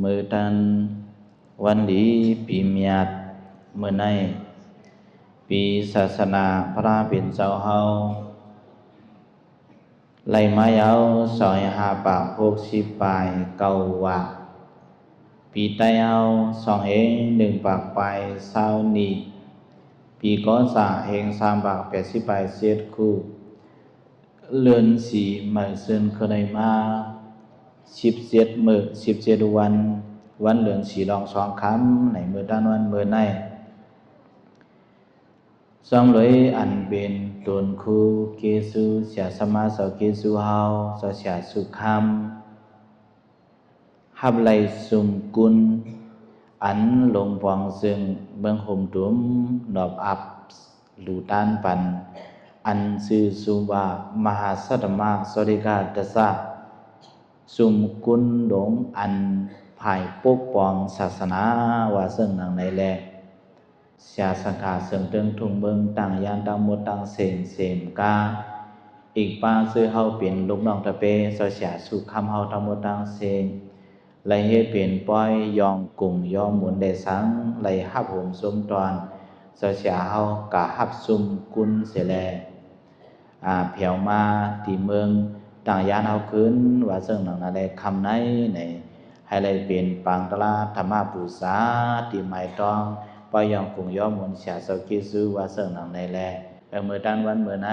มือตันวันดีปีเมียดมือในปีศาสนาพระเป็นเจ้าเฮาไล่มาเยาซอย5 ปาก60 ปลายเก่าวะปีใต้เฮา2 เอง1 ปากปลาย20 นี้ปีก้อนสาเอง3 ปาก80 ปลายเศษคู่เลือนสีเหมือนซึ่งเคยมา17 มื้อ17 วันวันเลือนสีรอง2 ค่ำในมือด้านวันมือในสองเลยอันเป็นตนคูเกสุเสียสมาสเกสุเฮาสเสียสุคำฮับไลสุมกุลอันลงปองซึ่งเบิ่งห่มตุมดอบอับหลูตานปันอันซื่อสุวามหาสัตมาสริกาตสะสุมกุลดงอันภายปกป้องศาสนาว่าซึ่งนางในแลเสียสังขารเสริมเติงทุงเบิงต่างยานต่างหมดต่างเสมกาอีกป้าซื้อเฮาเป็นลูกน้องตะเปเสียสุคำเฮาทั้งหมดต่างเสมไลเฮ็ดเป็นป้อยยองกุ่งยอมหมุนได้สังไลฮับห่มสมตอนเสียเฮากะฮับซุมกุลเสแลเผียวมาที่เมืองต่างยานเฮาขึ้นว่าซึ่งหนังอะไรคำไหนในให้ไลเป็นปังตลาธรรมปูษาที่หมายต้องปอยองกุ่งยอมหมุนเสียเสกิซูว่าซึ่งหนังในแลเมื่อตันวันเมื่อไหน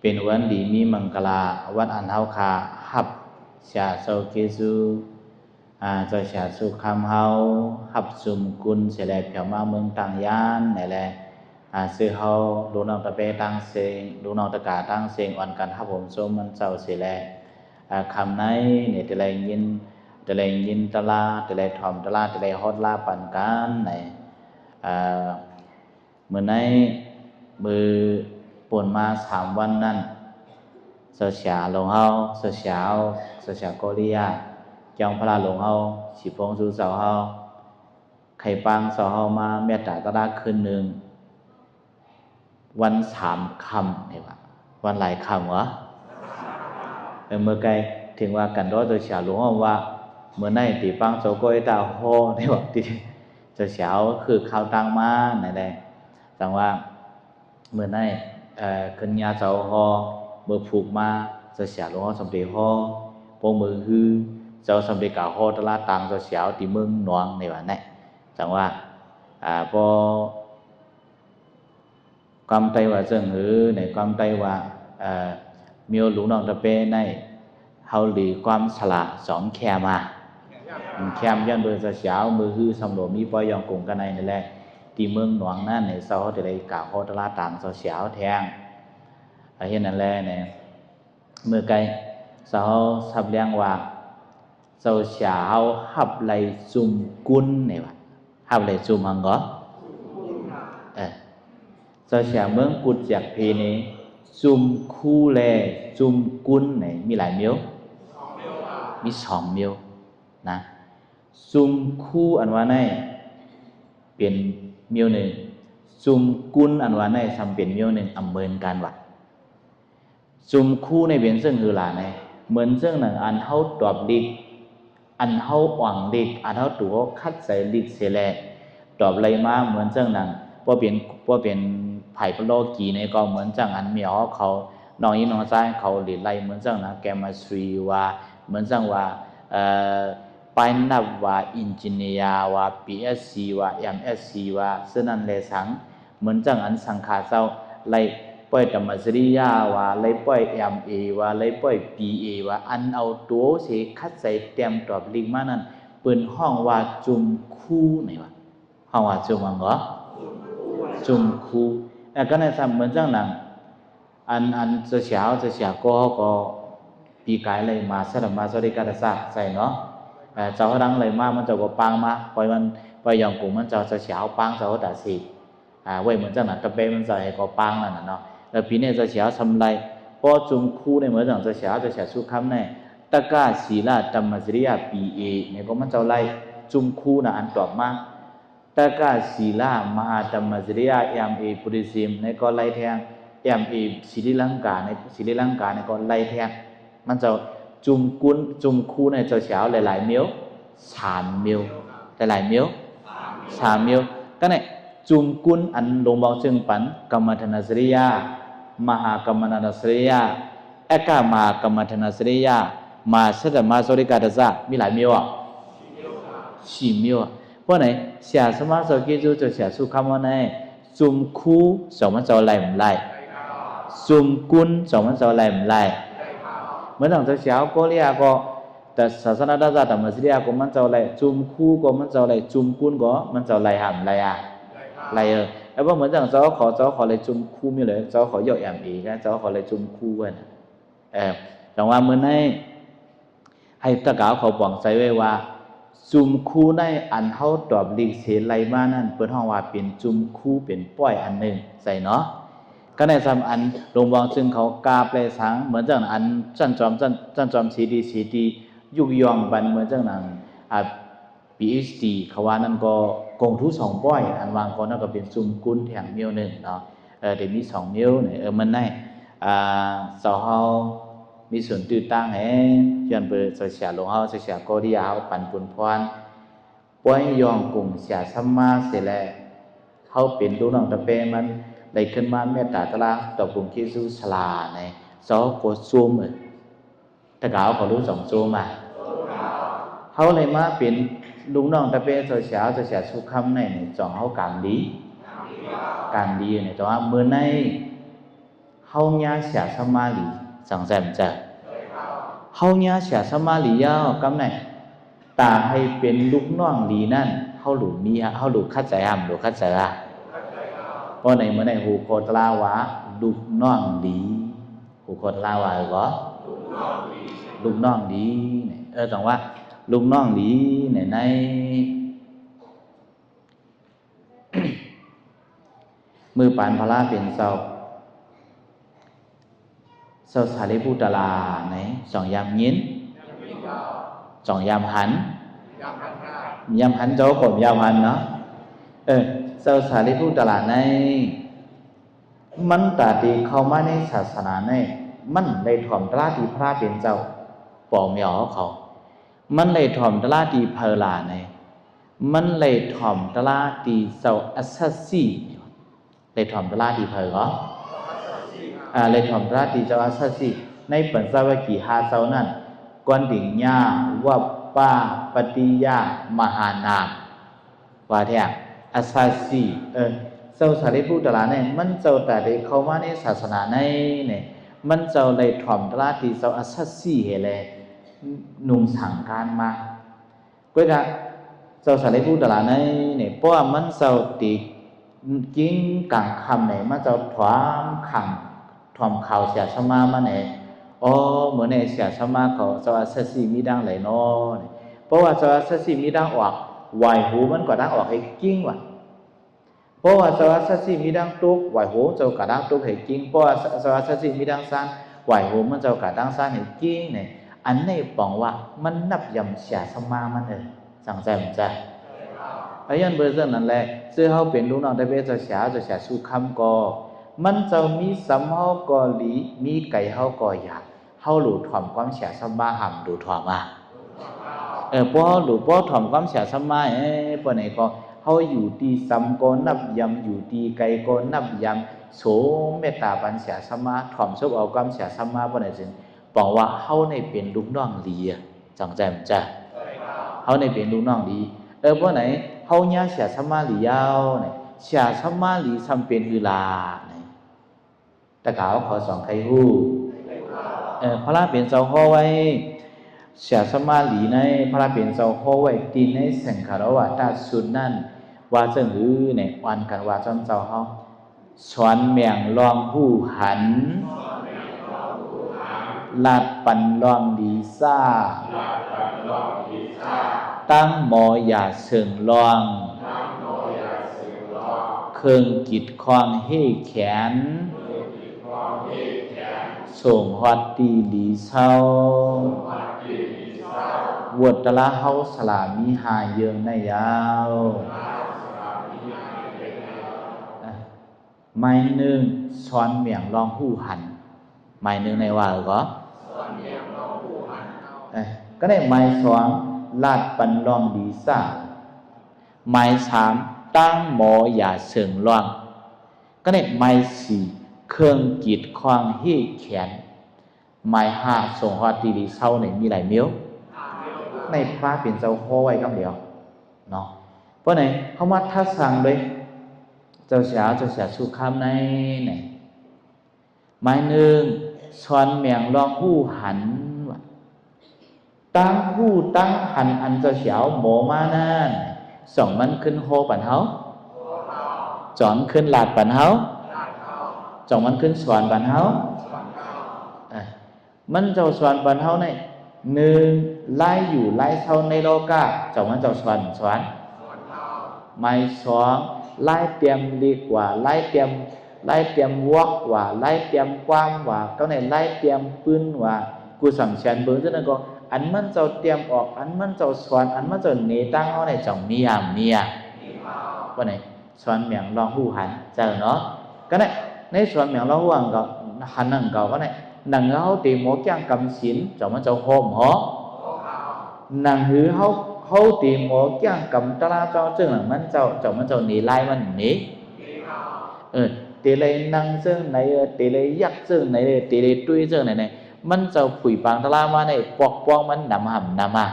เป็นวันดีมีมังกลาวันอันเฮาคาฮับเสียเสกิซูจะเสียสุคำเฮาฮับซุมกุลเสแลเผียวมาเมืองต่างยานในแลซื้อเฮาลูกน้องตะเปตั้งเสียงลูกน้องตะกาตั้งเสียงอ่อนกันฮับผมส้มมันเจ้าเสแลคำไหนเนี่ยแต่ไรยินแต่ไรยินตะลาแต่ไรถ่อมตะลาแต่ไรฮอดลาปันกันไหนเมื่อไหนมือป่นมา3 วันนั้นเสียลงเฮาเสียโกริยาจองพระลงเฮาสิพงสู่เสาเฮาไข่ปังเสาเฮามาเมตตาตะลาคืนหนึ่งวัน3 ค่ำนี่ว่าวันหลายค่ำวะเมื่อไกลถึงว่ากันร้อยตัวเสียหลวงว่าเมื่อไหนตีปังโซโกยตาโฮนี่ว่าที่จะเสียวคือข้าวตังมาไหนได้จังว่าเมื่อไหนขึ้นยาเสาฮอเมื่อผูกมาจะเสียหลวงสมเด็จฮอพวกมือฮือเจ้าสมเด็จกาฮอตลาตังจะเสียวตีเมืองหนวงนี่ว่าไหนจังว่าพอความไตว่าเจิงหือในความไตว่ามีหลวงน้องตะเปในเฮาหลีความสละ2 แคมาแคมย้อนโดยจะเสียวมือฮือสำรวจมีปอยองกุ่งกันในนี่แหละที่เมืองหนวงนั่นในเสาจะได้กาฮอตลาตังจะเสียวแทงเห็นนั่นแหละเนี่ยเมื่อไกลเสาสับเลี้ยงว่าเสาเสียวฮับไหลซุมกุลนี่ว่าฮับไหลซุมหังก็เสียเมืองกุดจากเพนี้ซุมคู่แลซุมกุลเนี่ยมีหลายเมียวมี2 เมียวนะซุมคู่อันว่าในเป็นเมียวหนึ่งซุมกุลอันว่าในทำเป็นเมียวหนึ่งเหมือนกันว่ะซุมคู่ในเป็นซึ่งคือหลาในเหมือนซึ่งหนังอันเฮาตอบดิกอันเฮาอ่างดิกอันเฮาตัวคัดใส่ดิกเสแลตอบอะไรมาเหมือนซึ่งหนังว่าเป็นไผ่พโลกีในก็เหมือนจังอันเหมียวเขาน้องยินน้องซ้ายเขาหลีไล่เหมือนจังนะแกมาสตรีว่าเหมือนจังว่าไปนับว่าอินจิเนียร์ว่า PSC ว่า MSC ว่าซึ่งนั้นเลยสังเหมือนจังอันสังขาเจ้าไล่ป่อยธรรมสริยาว่าไล่ป่อย MA ว่าไล่ป่อย PA ว่าอันเอาตัวเสคัดใส่เตรียมตอบลิงมานั้นเปิ้นห้องว่าจุมคู่นี่ว่าห้องว่าจุมมังเหรอจุมคู่ก็ในสมัยเหมือนจังหนังอันจะเสียก็ปีกายเลยมาสลับมาสวัสดิการศาสตร์ใส่เนาะเจ้าดังเลยมามันจะก็ปังมาปล่อยยองกุ่งมันจะเสียปังเจ้าแต่สิไว้เหมือนจังหนังตะเปมันจะให้ก็ปังนั่นน่ะเนาะแล้วปีนี้จะเสียทำไรพอจุมคู่ในเหมือนจังจะเสียสุขคำในตะก้าศีลาธรรมจริยาปีเอเนี่ยก็มันจะไล่จุมคู่น่ะอันตอบมาตะกาศีลามหาธรรมจริยาMA ปุริสิมในก็ไล่แทงMA ศรีลังกาในก็ไล่แทงมันจะ จุมกุนจุมคูในเจ้าเช้าหลายๆมิ้ว3 มิ้วหลายๆมิ้ว3 มิ้วก็เนี่ยจุมกุนอันลงบอกจึงปันกรรมฐานสริยามหากรรมฐานสริยาเอกมหากรรมฐานสริยามาเสดมาสริกาตะซะมีหลายมิ้วอ่ะ4 มิ้วเพราะไหนเสียสมาสกิจูจะเสียสุขคำว่าไหนจุมคูสองมันจะไล่ไม่ไล่จุมกุนสองมันจะไล่ไม่ไล่เมื่อหลังจากเช้าก็เรียกก็แต่ศาสนาดาษแต่มาสิเรียกก็มันจะไล่จุมคูก็มันจะไล่จุมกุนก็มันจะไล่หามไล่อ่ะไล่แล้วพอเหมือนอย่างเจ้าขอเลยจุมคูมีเลยเจ้าขอยอดแอมอีกนะเจ้าขอเลยจุมคูกันแต่ว่าเมื่อไหร่ให้ตะกาวเขาบอกใจไว้ว่าจุมคูในอันเฮาตอบลีกเสียไล่มานั่นเปิดห้องว่าเป็นจุมคูเป็นป้อยอันหนึ่งใส่เนาะก็ในสามอันลงวางซึ่งเขากาแปลสังเหมือนจังอันจันจอมสีดียุกยองบันเหมือนจังนั้นPhD เขาว่านั่นก็กงทุ2 ป้อยอันวางก็นั่นก็เป็นจุมกุนแห่งมิ้ว1เนาะเดี๋ยวมี2 มิ้วเนี่ยมันได้สาวเฮามีส่วนตื่นตั้งให้ย้อนเปิดเสียลงเฮาเสียก็ดีเฮาปันปุนพรป้อยยองกงเสียสัมมาเสร็จแล้วเฮาเป็นลูกน้องตะเปมันได้ขึ้นมาเมตตาตะลาต่อกลุ่มคิสุฉลาในซอโกซูมตะกาวเขารู้2 ซูมอ่ะเฮาเลยมาเป็นลูกน้องตะเปเสียสุคำในจ่องเฮาการดีในแต่ว่ามื้อในเฮาญาเสียสมาลีสังใจมันจะเฮาญาเสียสมาลียาวกำไหนตาให้เป็นลูกน้องลีนั่นเฮาหลูมีเฮาหลูคัดใจหำหลูคัดใจอ่ะเพราะในเมื่อในหูโคตรลาวะลูกน้องลีหูโคตรลาวะก็ลูกน้องลีเนี่ยจังว่าลูกน้องลีใน มือปานพระเป็นเศร้าสารีบุตรลาไหน2 ยามยิน2 ยามหันเจ้าผมยามหันเนาะสารีบุตรลาในมันตาดีเข้ามาในศาสนาในมันได้ถ่อมตลาดีพระเป็นเจ้าปอมเหยอเขามันได้ถ่อมตลาดีเพลาในมันได้ถ่อมตลาดีเจ้าอัสซัสซีได้ถ่อมตลาดีเพลเหรอเลยถ่อมตลาดีเจ้าอัสซัสซีในปัญจวัคคีย์5 เจ้านั้นกวนดิ่งญาวัปปาปฏิยามหานามว่าแท้อัสซัสซีเจ้าสารีบุตรลาเนี่ยมันเจ้าแต่ได้เข้ามาในศาสนาในเนี่ยมันเจ้าได้ถ่อมตลาดีเจ้าอัสซัสซีเฮเลยนุ่มสั่งการมาก็จะเจ้าสารีบุตรลาเนี่ยเพราะว่ามันเจ้าติกิ้งกังคำเนี่ยมันเจ้าถวามขังถ่อมข่าวเสียสมามาเนี่ยเหมือนในเสียสมาเขาเจ้าอัสซัสซีมีดังไหลนอเพราะว่าเจ้าอัสซัสซีมีดังออกไหวหูมันก็ดังออกให้กิ้งว่ะเพราะว่าเจ้าอัสซัสซีมีดังตุกไหวหูเจ้ากระดังตุกให้กิ้งเพราะว่าเจ้าอัสซัสซีมีดังซานไหวหูมันเจ้ากระดังซานให้กิ้งเนี่ยอันนี้บอกว่ามันนับยำเสียสมามันสังใจมันใจไอ้ยันเบอร์เซอร์นั่นแหละซื้อเขาเป็นลูกน้องได้เบจะเสียสู้คำก็มันจะมีสัมเฮาก็หลีมีไก่เฮาก็อยากเฮาหลุดถ่อมความเสียสมาหำดูถ่อมมาเพราะหลุดเพราะถ่อมความเสียสมาเพราะไหนก็เฮาอยู่ที่สัมก็นับยำอยู่ที่ไก่ก็นับยำโสเมตตาปัญเสียสมาถ่อมซบเอาความเสียสมาเพราะไหนจึงบอกว่าเฮาในเป็นลูกน้องลีจังใจมันจะเฮาในเป็นลูกน้องลีเพราะไหนเฮาญาเสียสมาลียาวเนี่ยเสียสมาลีซ้ำเป็นอือลาตะกาวขอ2 ใครฮู้พระเป็นเจ้าฮ้อไว้เสียสมาลีในพระเป็นเจ้าฮ้อไว้ตีในสังขารวะตาสุดนั่นว่าจังหือเนี่ยวันกันว่าจอมเจ้าเฮาสวนเมียงลองหู้หันลาดปันลองดีซ่าตั้งหมออย่าเสิงลองเครื่องกิดควางเฮ่แขนส่งฮอดตีหลีเศร้าวดตะละเฮาสลามีหาเยืองในยาวไม้หนึ่งซ้อนเมียงลองหู้หันไม้หนึ่งในว่าก็ ก็ได้หมายสองลาดปันลองดีซ่าหมายสามตั้งหมออย่าเสิงลองก็ได้หมายสี่เครื่องกีดขวางให้แขนหมายห้าส่งฮอตีดีเศร้าเนี่ยมีหลายมิ้วในพระเป็นเจ้าโฮไว้คำเดียวเนาะเพราะไหนเขามาทัดสั่งเลยเจ้าเสียสุขามในไหนหมายหนึ่งสอนเมียงลองหู้หันตั้งหู้ตั้งหันอันเจ้าเสียวโมมานั่นสองมันขึ้นโฮปันเฮาจอนขึ้นลาดปันเฮาจองมันขึ้นสวนปันเฮามันเจ้าสวนปันเฮาในหนึ่งไล่อยู่ไล่เท่าในโลกาจองมันเจ้าสวนหมายสองไล่เตรียมดีกว่าไล่เตรียมวอกว่าไล่เตรียมความว่าก็ในไล่เตรียมปืนว่ากูสั่งเชียนเบอร์ฉะนั้นก็อันมันเจ้าเตรียมออกอันมันเจ้าสวนอันมันเจ้าเนตั้งเอาในจ่องเมียว่าไหนสวนเมียงลองหูหันเจ้าเนาะก็ในสวนเมียงลองหูหันก็หันนั่งก็ในนังเขาตีหมอแก้งกำสินจ่องมันเจ้าโฮมหอนังหือเขาตีหมอแก้งกำตลาเจ้าซึ่งหลังมันเจ้าจ่องมันเจ้าหนีไล่มันหนีตีเลยนั่งซึ่งไหนตีเลยยักซึ่งไหนตีเลยตุ้ยซึ่งไหนมันเจ้าผุยปางตลามาในปอกปองมันนำห่ำนำมา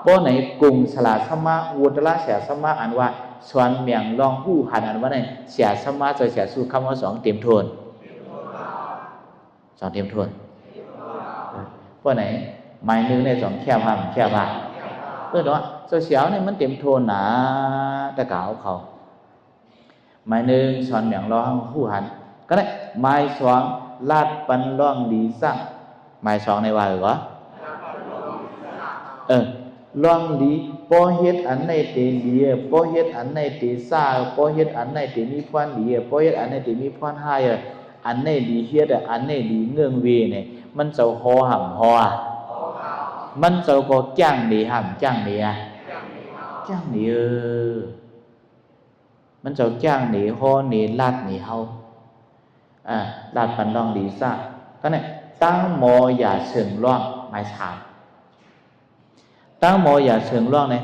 เพราะไหนกุงสลาสมาวุตละเสียสมาอันว่าสวนเมียงลองหู้หันอันว่าในเสียสมาเสียสู้คำว่าสองเต็มทวนสองเต็มทวนเพราะไหนหมายนึงในสองแค่ห่ำแค่บาเพื่อว่าเสียวเนี่ยมันเต็มทวนหนาแต่เก่าเขาหมายหนึ่งสอนเมียงลองหู้หันก็ได้หมายสองลาดปันล่องดีสั่งหมายสองในว่าหรือวะล่องดีปอเฮ็ดอันในเตลีปอเฮ็ดอันในเตซ่าปอเฮ็ดอันในเตมีพรดีปอเฮ็ดอันในเตมีพรหายอันในดีเฮ็ดอันในดีเงื่องเวเนี่ยมันเจ้าฮอห่ำฮอมันเจ้าก็จ้างดีห่ำจ้างดีจ้างดีมันเจ้าจ้างหนีฮอหนีลาดหนีเฮาลาดปันลองดีซ่าก็เนี่ยตั้งหมออย่าเฉิงล่องหมายสามตั้งหมออย่าเฉิงล่องเนี่ย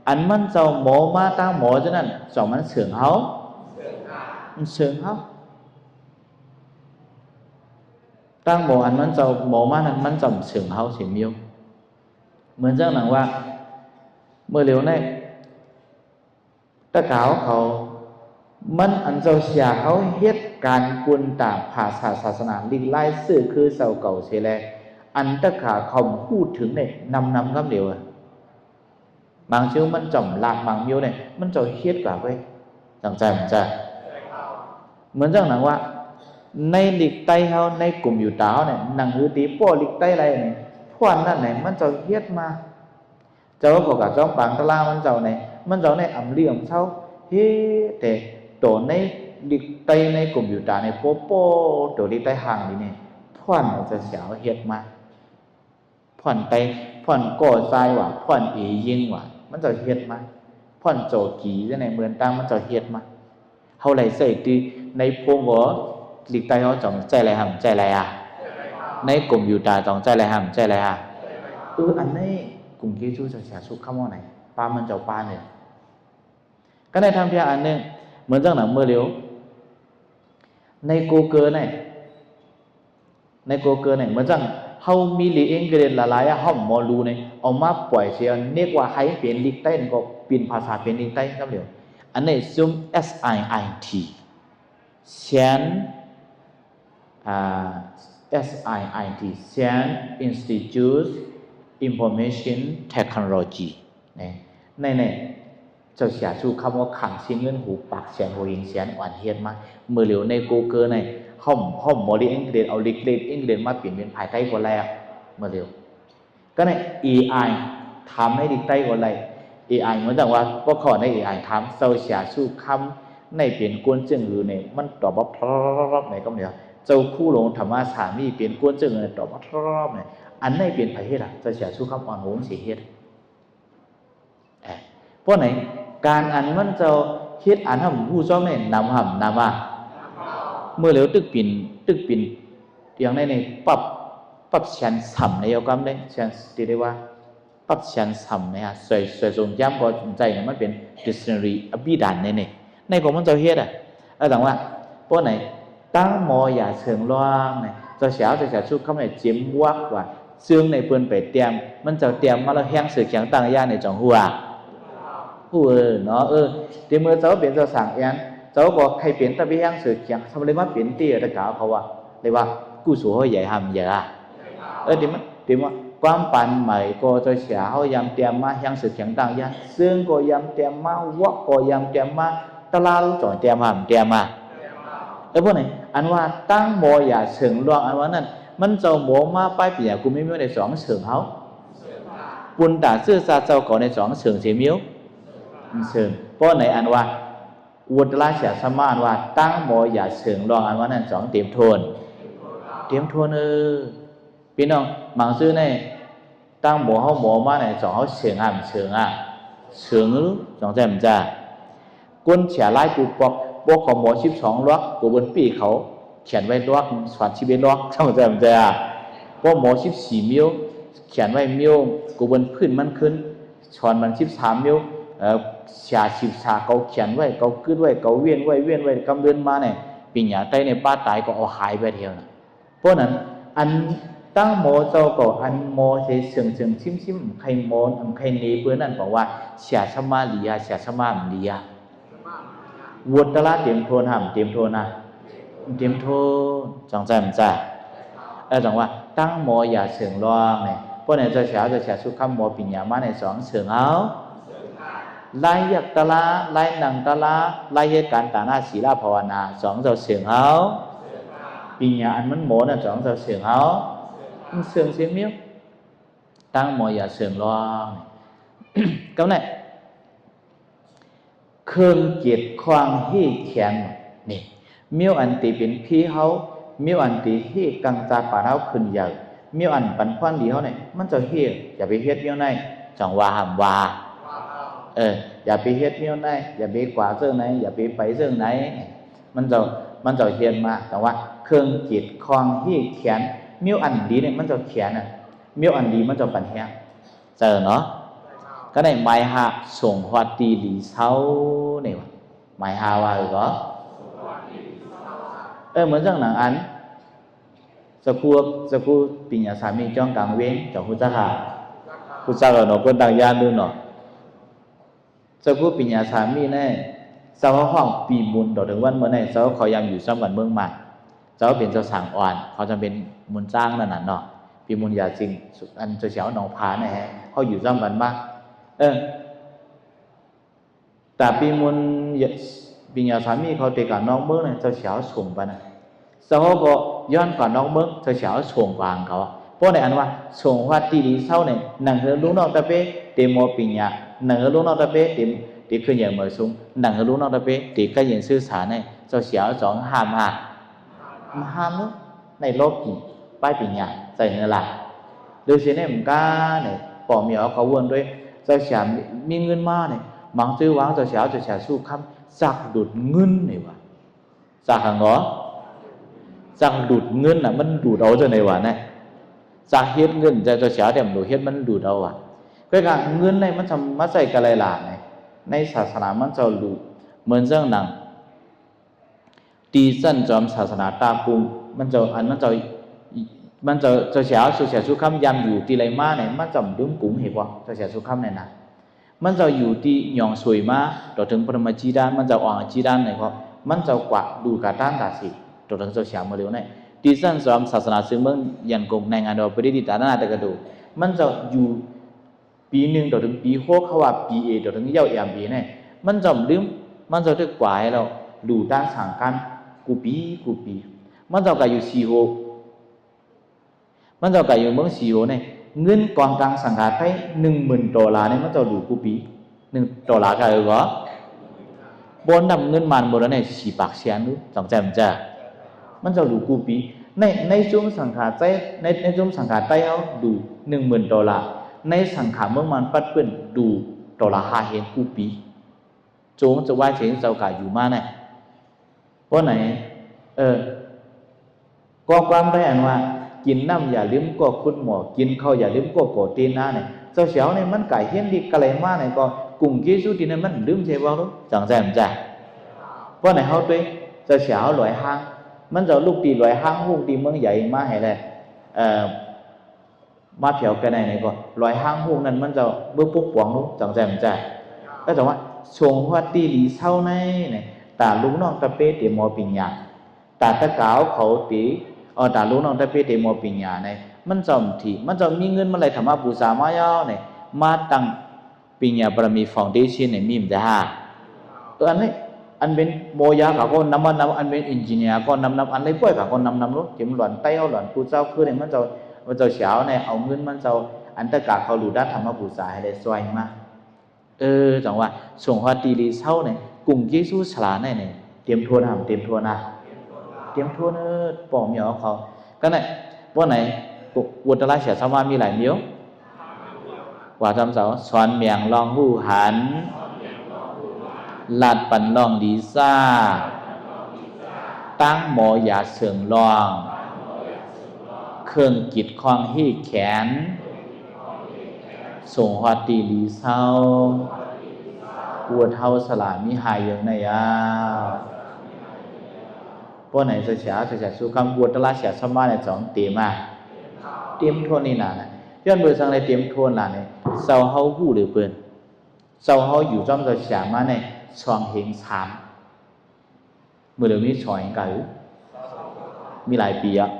อันมันเจ้าหมอมาตั้งหมอฉะนั้นสองมันเฉิงเฮามันเฉิงเฮาตั้งหมออันมันเจ้าหมอมานั้นมันเจ้าเฉิงเฮาเสียมิวเหมือนเจ้าหนังว่าเมื่อเร็วในตะกาวเขามันอันเจ้าเสียเขาเฮ็ดการกุนตามภาษาศาสนาลิกไล่สื่อคือเสาเก่าเสียแลอันตะขาเขาพูดถึงเนี่ยนำคำเดียวบางชื่อมันจ่อมลากบางมิ้วเนี่ยมันเจ้าเฮ็ดกว่าเว้ยจังใจมันจะเหมือนเจ้าหนังว่าในลิกไต้เขาในกลุ่มอยู่ตาวเนี่ยหนังหือตีป้อลิกไต้อะไรเนี่ยพวกนั้นไหนมันเจ้าเฮ็ดมาเจ้าบอกกับจ้องปางตะลามันเจ้าเนี่ยมันเจ้าในอ่ำเลี่ยมเช่าเฮ้แต่ตัวในลิกไตในกลุ่มอยู่ตาในโป๊โป้ตัวลิกไตห่างนี่เนี่ยพ่อนจะเสียวเฮ็ดมาพ่อนไตพ่อนก่อทรายว่าพ่อนอียิงว่ามันจะเฮ็ดมาพ่อนโจกีจะในเมืองตั้งมันจะเฮ็ดมาเฮาไหลใส่ตีในพวงหัวลิกไตเขาจ่องใจอะไรห่ำใจอะไรในกลุ่มอยู่ตาจ่องใจอะไรห่ำใจอะไรอันนี้กลุ่มกิจูจะเสียสุขข้ามว่าไหนปามันเจ้าปาเนี่ยก็ได้ทำเพียงอันนึงเหมือนเจ้าหนังเมื่อเร็วในโกเกอร์เนี่ยเหมือนจังเฮามีลีเองเกเรนละลายเฮาหมอรู้เนี่ยเอามาปล่อยเสียเรียกว่าให้เป็นลิกใต้ก็เป็นภาษาเป็นลิกใต้ครับเดี๋ยวอันนี้ zoom SIIT เซียนSIIT เซียน Institute Information Technology เนี่ยเจ้าเสียชูคำว่าขังชิ้นเงินหูปากเสียงหัวยิงเสียงอ่อนเฮียนมาเมื่อเหลียวในกูเกอร์ในห้องโมดิเอ็งเดนเอาลิกเลดเอ็งเดนมาเปลี่ยนเป็นภายใต้คนแรกเมื่อเหลียวก็ใน AI ทำให้ลิกใต้คนแรก AI เหมือนกับว่าพวกเขาใน AI ทำเจ้าเสียชูคำในเปลี่ยนกวนจึงหรือในมันตอบว่าพรอบไหนก็ไม่รู้เจ้าคู่ลงธรรมะสามีเปลี่ยนกวนจึงในตอบว่าพรอบไหนอันในเปลี่ยนภายเหตุเจ้าเสียชูคำอ่อนโหนเสียเหตุเพราะไหนการอันมันเจ้าเฮ็ดอันทำผู้ซ้อมเนี่ยนำห่ำนำว่าเมื่อเหลียวตึกปิ่นอย่างในปรับ ปั๊บชันสัมในเอากำเลยชันที่เรียกว่าปั๊บชันสัมเนี่ยสวยทรงย้ำก็ใจเนี่ยมันเป็น dictionary อภิธานในของมันจะเฮ็ดแต่ว่าพวกไหนตั้งหมออย่าเฉิงล่างเนี่ยจะเสียวจะชุดเขาไม่เจียมวักว่าซึ่งในเปืนไปเตรียมมันจะเตรียมมาแล้วแห้งสื่อแข็งตั้งย่าในจังหัวเนาะเดี๋ยวเมื่อเจ้าเปลี่ยนเจ้าสั่งเองเจ้าบอกใครเปลี่ยนตะไปแห้งสื่อแข็งทำอะไรมาเปลี่ยนเตี้ยตะกาวเขาว่าเลยว่ากู้สู่เขาใหญ่หำใหญ่เดี๋ยวว่าความปันใหม่ก็จะเสียเขายำเตรียมมาแห้งสื่อแข็งตั้งย่าซึ่งก็ยำเตรียมมาวักก็ยำเตรียมมาตะลาลูกจ่อยเตรียมหำเตรียมมาพวกไหนอันว่าตั้งโมอย่าเฉิงลวงอันว่านั่นมันเจ้าโมมาป้ายปีกูไม่มีในสองเฉิงเขาปุ่นตาซื่อซาเจ้าก่อนในสองเฉิงเสียมิ้วเฉิงเพราะไหนอันว่าวุฒิราชสมานว่าตั้งโมอย่าเฉิงลวงอันว่านั่นสองเตรียมโทนพี่น้องบางซื่อในตั้งโมเขาโมมาในสองเขาเฉิงเฉิงรู้สองใจมันจะก้นเฉียไล่กูปอกของหมอ12ล็อกกูบนปีเขาเขียนไว้ล็อกสอนชีวิตล็อกช่างใจมันจะพวกหมอ14มิ้วเขียนไว้มิ้วกูบนพื้นมันขึ้นสอนมัน13มิ้วชา13เขาเขียนไว้เขาขึ้นไว้เขาเวียนไว้กำเดินมาเนี่ยปีหยาใต้ในป้าตายก็เอาหายไปเดียวนะเพราะนั้นอันตั้งหมอเจ้าก็อันหมอเฉยชิมใครหมอใครเนเพื่อนนั่นบอกว่าเสียสมาลียเสียสมาลียวุฒิละเตรียมโทนห้ามเตรียมโทนนะเตรียมโทนจังใจมันจ้าจังว่าตั้งหมออย่าเฉิงร้องเนี่ยเพราะในจะเฉาสุขคำหมอปิญญามาในสองเฉิงเอาไล่ยักตะละไล่หนังตะละไล่เหตุการณ์ตาหน้าศีลภาวนาสองจะเฉิงเอาปิญญาอันมันหมอน่ะสองจะเฉิงเอามันเฉิงเสียมิ้วตั้งหมออย่าเฉิงร้องก็เนี่ยเครื่องเกียรติความให้แข็งนี่มิ้วอันตีเป็นพี่เขามิ้วอันตีให้กังจาป่าเขาขึ้นใหญ่มิ้วอันปันควันดีเขาเนี่ยมันจะเฮียอย่าไปเฮ็ดมิ้วในจังว่าหำว่าอย่าไปเฮ็ดมิ้วในอย่าไปกว่าเรื่องไหนอย่าไปเรื่องไหนมันจะเฮียนมาแต่ว่าเครื่องเกียรติความให้แข็งมิ้วอันดีเนี่ยมันจะแข็งมิ้วอันดีมันจะปันแห้งเจอเนาะก็ได้หมายหาส่งหัวตีหลีเช้าเนี่ยวะหมายหาว่าก็เหมือนเรื่องหนังอันสักครู่ปิญญาสามีจ้องกลางเว้งจากพุทธะพุทธะเราหนอคนต่างญาติดูหนอสักครู่ปิญญาสามีเนี่ยสาวห้องปีมุนต่อถึงวันเมื่อไหร่สาวเขายามอยู่ซ้ำวันเมืองใหม่สาวเป็นเจ้าสางอ่อนเขาจะเป็นมุนจ้างนั่นน่ะเนาะปีมุนยาจริงอันเจ้าเฉียวหนองพาเนี่ยเขาอยู่ซ้ำวันมากแต่ปีมุนปิญญาสามีเขาตีกับน้องเมืองเนี่ยเจ้าเฉียวส่งไปนะสาวก็ย้อนก่อนน้องเมืองเจ้าเฉียวส่งกวางเขาเพราะในอันว่าส่งว่าตีดีเศร้าเนี่ยหนังเฮลุนอกตะเป้เตมอปิญญาหนังเฮลุนอกตะเป้เตมตีขึ้นอย่างเหมือนสูงหนังเฮลุนอกตะเป้ตีก็ยังสื่อสารเนี่ยเจ้าเฉียวสองห้ามนู้ในโลกกี่ป้ายปิญญาใส่เนื้อหลักโดยเฉพาะมันก้าเนี่ยปอมเหมียวเขาวนด้วยเจ้าเฉียวมีเงินมาเนี่ยมังซื้อวางเจ้าเฉียวสู้คำสักดูดเงินเนี่ยวะสักหางเหรอสักดูดเงินน่ะมันดูดเอาจะไหนวะเนี่ยสักเฮ็ดเงินเจ้าเฉียวแต่มันดูเฮ็ดมันดูดเอาอ่ะก็การเงินในมันทำมาใส่กะไรหลาเนี่ยในศาสนามันจะดูเหมือนเรื่องหนังตีสั้นจอมศาสนาตาปุงมันจะอันมันจะเจ้าเฉียวสู้คำยำอยู่ตีไรมาเนี่ยมันจะดุ้งกุ้งเห็นป่ะเจ้าเฉียวสู้คำเนี่ยนะมันจะอยู่ที่หยองสวยมาต่อถึงปรมาจีดานมันจะอ่างจีดานเนี่ยครับมันจะกว่าดูการด้านตาสิต่อถึงเจ้าเฉียวมาเร็วเนี่ยดิฉันสอนศาสนาซึ่งเมื่อยันกงในงานเราไปได้ดีตาหน้าแต่กระดูมันจะอยู่ปีหนึ่งต่อถึงปีหกเขาว่าปีเอต่อถึงเย้าปีเนี่ยมันจะลืมมันจะได้กว่าให้เราดูด้านสังกันกูปีมันจะกลายอยู่สี่หกมันจะกลายอยู่เมืองสี่หกเนี่ยเงินกองกลางสังกัดไป$10,000เนี่ยมันจะดูกูปี$1กันเหรอบนนำเงินมันบนนั้นเนี่ย4 ปากเสียนู้จังใจมันจะดูกูปีในจุ่มสังกัดใจในจุ่มสังกัดไปเอาดู$10,000ในสังกัดเมืองมันปัดเปิ้นดู$5เห็นกูปีจงจะว่าเฉยเจ้ากายอยู่มาเนี่ยเพราะไหนก็ความไปอันว่า กินน้ำอย่าลืมก็คุณหมอกินข้าวอย่าลืมก็โกตีนะเนี่ยเจ้าเสียวเนี่ยมันไก่เฮี้ยนดีกะเลยมาเนี่ยก็กุ้งกิสู้ทีนั้นมันลืมใช่ป่าวลูกจังใจมันใจเพราะไหนเขาด้วยเจ้าเสียวลอยห้างมันจะลูกตีลอยห้างหุ่งตีเมืองใหญ่มาให้เลยมาเผียวกันไหนเนี่ยก็ลอยห้างหุ่งนั้นมันจะเบื่อปุ๊บหวังลูกจังใจมันใจก็จะว่าชงว่าตีหลีเศร้าในเนี่ยตาลุงน้องตะเป้เตมอปิญญาตาตะกาวเขาตีตาลุงน้องตะเป้เตมอปิญญาเนี่ยมันจะที่มันจะมีเงินมาเลยทำมาบูชามายาวเนี่ยมาตั้งปิญญาบารมีฟาวเดชั่นเนี่ยมีมจะหาอันนี้อันเป็นโมยาเขาก็นำอันเป็นอินจิเนียร์ก็นำอันนี้ป่วยเขาก็นำรู้จิ้มหลอนไต้เอาหลอนกูเจ้าคือเนี่ยมันจะเฉาเนี่ยเอาเงินมันจะอันตะกาเขาหลุดได้ทำมาบูชาให้ได้สวยมากจังว่าส่งว่าตีรีเศร้าเนี่ยกลุ่มเยซูฉลาดเนี่ยเตรียมทัวร์นะเตรียมทัวร์นะเตรียมทัวร์เนี่ยปอมเหมียวเขาก็เนี่ยว่าไหนวัตถุเสียสมามีหลายเมียวว่าจำเสาสอนเมียงลองหูหันลาดปันลองดีซ่าตั้งหมอยาเสริงลองเครื่องกิดคลองฮีแขนส่งฮอตีลีเศร้าวัวเท่าสลามีหายอย่างไหนเพราะไหนจะเสียสู้คำวัวตลาดเสียสมาใน2เตมาเตรียมทวนนี่นะย้อนเบอร์สังในเตรียมทวนล่ะเนี่ยเศร้าเฮาหู้หรือเปิ้นเศร้าเฮาอยู่จ้อมจะเสียมาในช่องเฮง3มือเดี๋ยวนี้ช่องเฮงกันมีหลายปีอ่ะ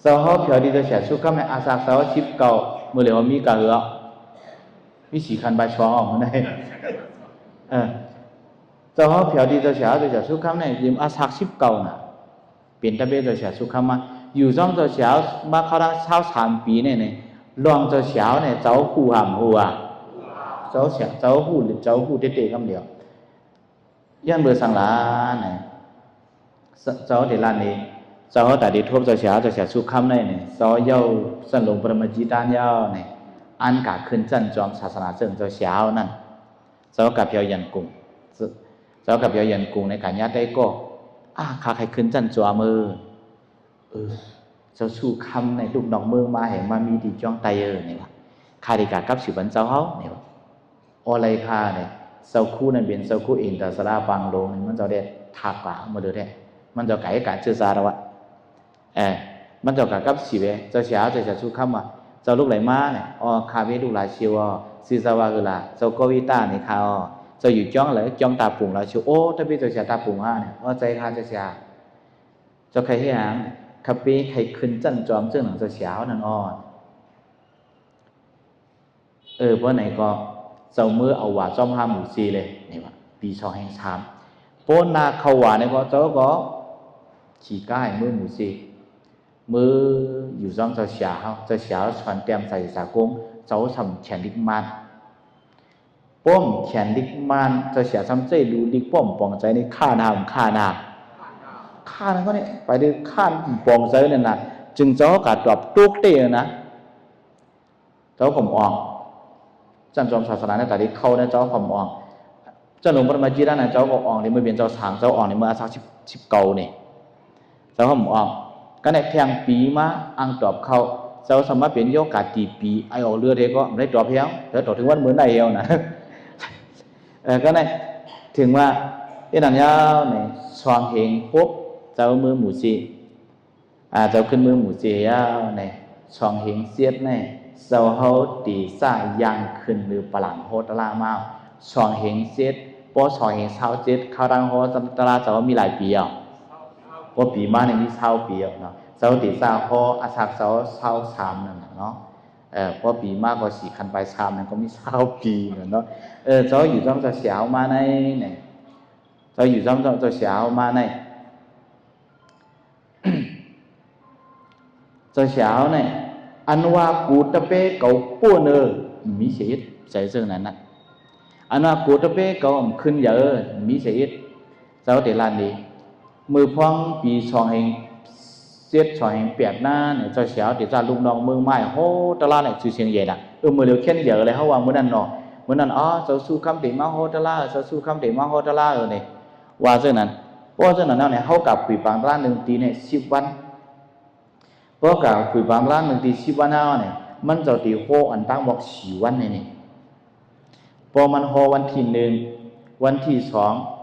เศร้าเฮาเพียวดีจะเสียสู้คำในอาสาเศร้าชิบเก่ามือเดี๋ยวมีกันเหรอมี4คันใบช่องออกมาได้เจ้าเขาเผียวดีเจ้าเสียเจ้าสุขคำเนี่ยยิมอาศักชิบเก่าน่ะเปลี่ยนตะเบเจ้าเสียสุขคำมาอยู่จ้องเจ้าเสียมาเขาทั้ง3 ปีเนี่ยลองเจ้าเสียเนี่ยเจ้าหูหำหัวเจ้าเสียเจ้าหูหรือเจ้าหูเตะๆคำเดียวยันเบอร์สังลาเนี่ยเจ้าเดลันนี่เจ้าแต่ดีทบเจ้าเสียสุขคำเนี่ยเจ้าเย้าสันหลงปรมาจิตานเย้าเนี่ยอันกาขึ้นจันจอมศาสนาเจิงเจ้าเสียนั่นเจ้ากับเพียวยันกุงเจ้ากับเพียวยันกุงในการญาติได้ก็ข้าใครขึ้นจันจอมือเจ้าสู้คำในลูกดอกเมืองมาเห็นมามีดีจ้องไตเนี่ยวะข้าดีกากับสิบันเจ้าเขาเนี่ยวะอะไรข้าเนี่ยเจ้าคู่นั่นเป็นเจ้าคู่อินแต่สระบางโลงมันจะได้ทักกะมาดูได้มันจะไก่การเชื่อซาแล้ววะมันจะกับสิเวเจ้าเสียสู้คำมาเจ้าลูกไหลมาเนี่ยข้าเวลูกหลายชิวซีซาวาคือละเจ้าโกวิต้าเนี่ยข้าเจ้าอยู่จ้องเลยจ้องตาปุ่งแล้วชิวโอ้ถ้าพี่เจ้าเสียตาปุ่งเนี่ยใจข้าจะเสียเจ้าใครให้หางขับปีใครขึ้นจันจอมเจ้าหนังเจ้าเสียนั่นเพราะไหนก็เจ้ามือเอาว่าจ้อม5 หมู่ 4เลยนี่ว่าปี2แห่ง3โป้นาเขาว่าเนี่ยก็เจ้าก็ขี่ก้ายมือ หมู่ 4มืออยู่จ้อมเจ้าเสียเขาเจ้าเสียชวนเตรียมใส่สากงเจ้าทำแขนดิกมันป้อมแขนดิกมันเจ้าเสียทำใจรู้ดิกป้อมปองใจในข้านานั้นก็เนี่ยไปดูข้านปองใจเนี่ยนะจึงเจ้ากัดตอบตุกเตี้ยนะเจ้าผมอ่องจันจอมศาสนาในแต่ที่เขาเนี่ยเจ้าผมอ่องเจ้าหลวงปรมาจีด้านนั้นเจ้าก็อ่องในมือเป็นเจ้าสางเจ้าอ่องในมืออาศักชิบเก่าเนี่ยเจ้าผมอ่องก็ในเพียงปีมาอังตอบเขาเจ้าสามารถเป็นโยกาตีปีไอออกเรือเด็กก็ไม่ได้ตอบเพียงแต่ตอบถึงวันเหมือนได้เอวนะก็ในถึงว่าที่นั่นยาวเนี่ยสว่างเฮงปุ๊บเจ้ามือ หมู่ 4เจ้าขึ้นมือ หมู่ 4ยาวเนี่ยสว่างเฮงเสียดเนี่ยเจ้าเฮาตีซ่ายังขึ้นหรือปลังโหตลามาสว่างเฮงเสียดป้อสว่างเฮง27เข้าดังโหตลาเจ้ามีหลายปีป้อปีมาเนี่ยมี20 ปีเนาะเจ้าตีซ่าพออาศักเจ้า23นั่นเนาะพอปีมากก็4 คันไป3นั่นก็มี20 ปีเนาะเจ้าอยู่จ้องเจ้าเสียวมาในเนี่ยเจ้าอยู่จ้องเจ้าเสียวมาในเจ้าเสียวเนี่ยอันว่ากูตะเป้เก่าป้วนมีเสียดใส่เสื้อนั้นนะอันว่ากูตะเป้เก่าขึ้นเยอะมีเสียดเจ้าเตลานดีมือพองปี2แห่งเสียด2แห่ง8หน้าเนี่ยเจ้าเสียวเดี๋ยวจะลุงน้องเมืองไม้โหตลาดเนี่ยชื่อเสียงใหญ่น่ะมือเร็วเข็นเยอะเลยเขาว่ามื้อนั้นเนาะมื้อนั้นเจ้าสู้คำติมาโหตลาดเจ้าสู้คำติมาโหตลาดเนี่ยว่าเสื้อนั้นเพราะเสื้อนั้นเนี่ยเขากับปีปางตลาด1 ตีเนี่ย10 วัน เพราะกับคุยบางร้านหนึ่งที่10 วันเอาเนี่ยมันจะตีโฮอันตั้งบอก4 วันนี่พอมันโฮวันที่1วันที่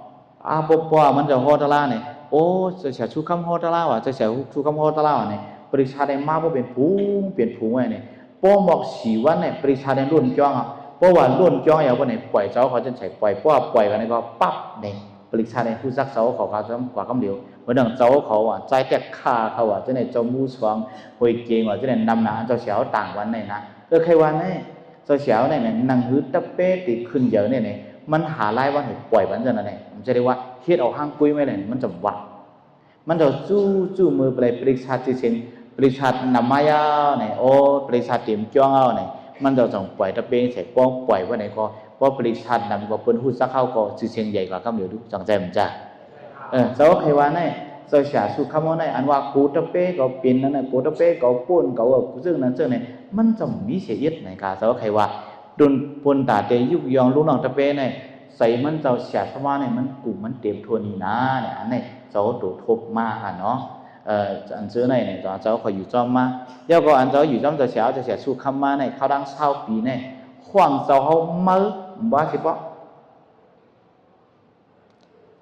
2ปปมันจะโฮตะลาเนี่ยโอ้จะเสียชุกคำโฮตะลาว่ะจะเสียชุกคำโฮตะลาเนี่ยปริชาได้มาเพราะเป็นผูงเปลี่ยนผูงไงเนี่ยพอบอก4 วันเนี่ยปริชาได้รุ่นจ้องอ่ะเพราะว่ารุ่นจ้องอย่างว่าเนี่ยปล่อยเจ้าเขาจะใช้ปล่อยเพราะว่าปล่อยกันนี่ก็ปั๊บเนี่ยปริชาได้ผู้ซักเจ้าเขาก็จะกว่าคำเดียวเหมือนดังเจ้าเขาอ่ะใจแตกฆ่าเขาอ่ะจะเนี่ยเจ้ามูสวงหวยเก่งว่าจะเนี่ยนำหนาเจ้าเสียวต่างวันเนี่ยนะใครวันเนี่ยเจ้าเสียวเนี่ยนั่งหืดตะเป๊ะติขึ้นเยอะเนี่ยมันหาไล่ว่าเห็นปล่อยมันจะนั่นเองมันจะเรียกว่าเฮ็ดเอาห้างกุ้ยไม่เลยมันจะวัดมันจะจู่มือไปปริชาที่เช่นปริชานำมายาเนี่ยโอ้ปริชาเตรียมจ้องเอาเนี่ยมันจะส่งปล่อยตะเป๊ะใส่ป้องปล่อยว่าไหนก็เพราะปริชานำก็เป็นหุ้นซักเข้าก็ที่เช่นใหญ่กว่าคำเดียวดูจังใจมันจะเจ้าใครว่าเนี่ยเจ้าเสียสุขคำว่าเนี่ยอันว่ากูตะเป๊ะก็เป็นนั่นน่ะกูตะเป๊ะก็ป่นก็ซึ่งนั้นซึ่งเนี่ยมันจะมีเสียยึดในการเจ้าใครว่าดุนปนตาเตยุกยองลูกน้องตะเป้เนี่ยใส่มันเจ้าเสียสมาเนี่ยมันกลุ่มมันเต็มทวนนี่นะเนี่ยอันนี้เจ้าตัวทบมาค่ะเนาะอันซื้อเนี่ยเจ้าคอยอยู่จอมมาเดี๋ยวก็อันเจ้าอยู่จอมจะเสียสู้คำมาเนี่ยเขาดังเศร้าปีเนี่ยห่วงเจ้าเขามือว่าสิปะ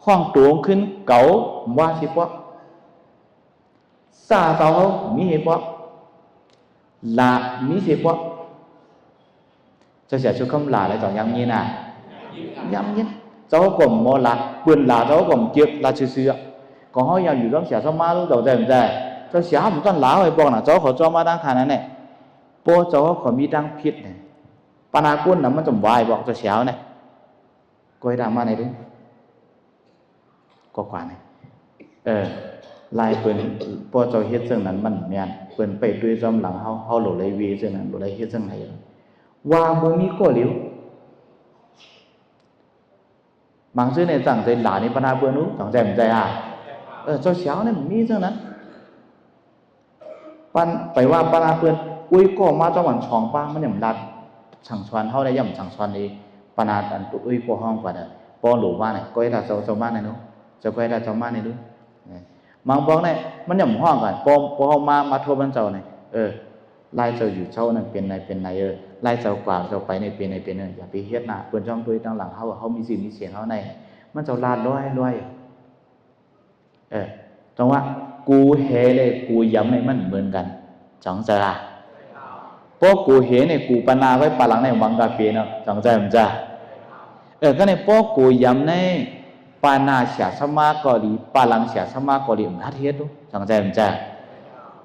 ห่วงตัวขึ้นเก่าว่าสิปะซาเจ้าเขามีเหตุปะลามีสิปะจะเสียชุดคำลาอะไรต่อยังงี้น่ะยังงี้เจ้ากลมโมลาปืนลาเจ้ากลมเจ็บลาชื่อๆcòn họอยู่ต้องเสียสมารู้ตัวใจมันใจเจ้าเสียมันต้องลาไว้บอกนะเจ้าขอจอมาดังขนาดนั้นเนี่ยพอเจ้าขอมีดังพิษเนี่ยปนากุ้นน่ะมันจะวายบอกเจ้าเสียเนี่ยก็ให้ดังมาไหนดูก็กว่าเนี่ยลายปืนพอเจ้าเฮ็ดซึ่งนั้นมันเนี่ยปืนไปด้วยจอมหลังเขาหลุดเลยวีซึ่งนั้นหลุดเลยเฮ็ดซึ่งไหนว่าบ่มีก็เหลียวบางซื่อในจังใจหลานี่ปนาเปิ้นนู้จังใจมันใจเจ้าเสียวเนี่ยมีจังนั้นปันไปว่าปนาเปิ้นอุ้ยก็มาจังหวัดช่องป้ามันย่ำรัดสั่งชวนเฮาได้ย่ำสั่งชวนนี้ปนาตันตุอุ้ยก็ห้องกว่าเด้อปอหลูว่าเนี่ยก็ให้เราเจ้าบ้านเนี่ยนู้จะก็ให้เราเจ้าบ้านเนี่ยดูบางบอกเนี่ยมันย่ำห้องกันปอเฮามาโทรมันเจ้าเนี่ยไล่เจ้าอยู่เจ้านั่นเป็นไหนไล่เจ้ากว่าเจ้าไปในเป็นอย่าไปเฮ็ดนะเปิ้นจ้องตัวตั้งหลังเขามีสิมีเสียงเฮาในมันเจ้าลาดร้อยจังว่ากูเฮเลยกูย้ำในมันเหมือนกันจังจะเพราะกูเฮเนี่ยกูปนาไว้ปาหลังในวังกาเฟเนาะจังใจมันจะก็ในเพราะกูย้ำในปานาเสียสมาก็ดีปาหลังเสียสมาก็ดีมันเฮ็ดดูจังใจมันจะ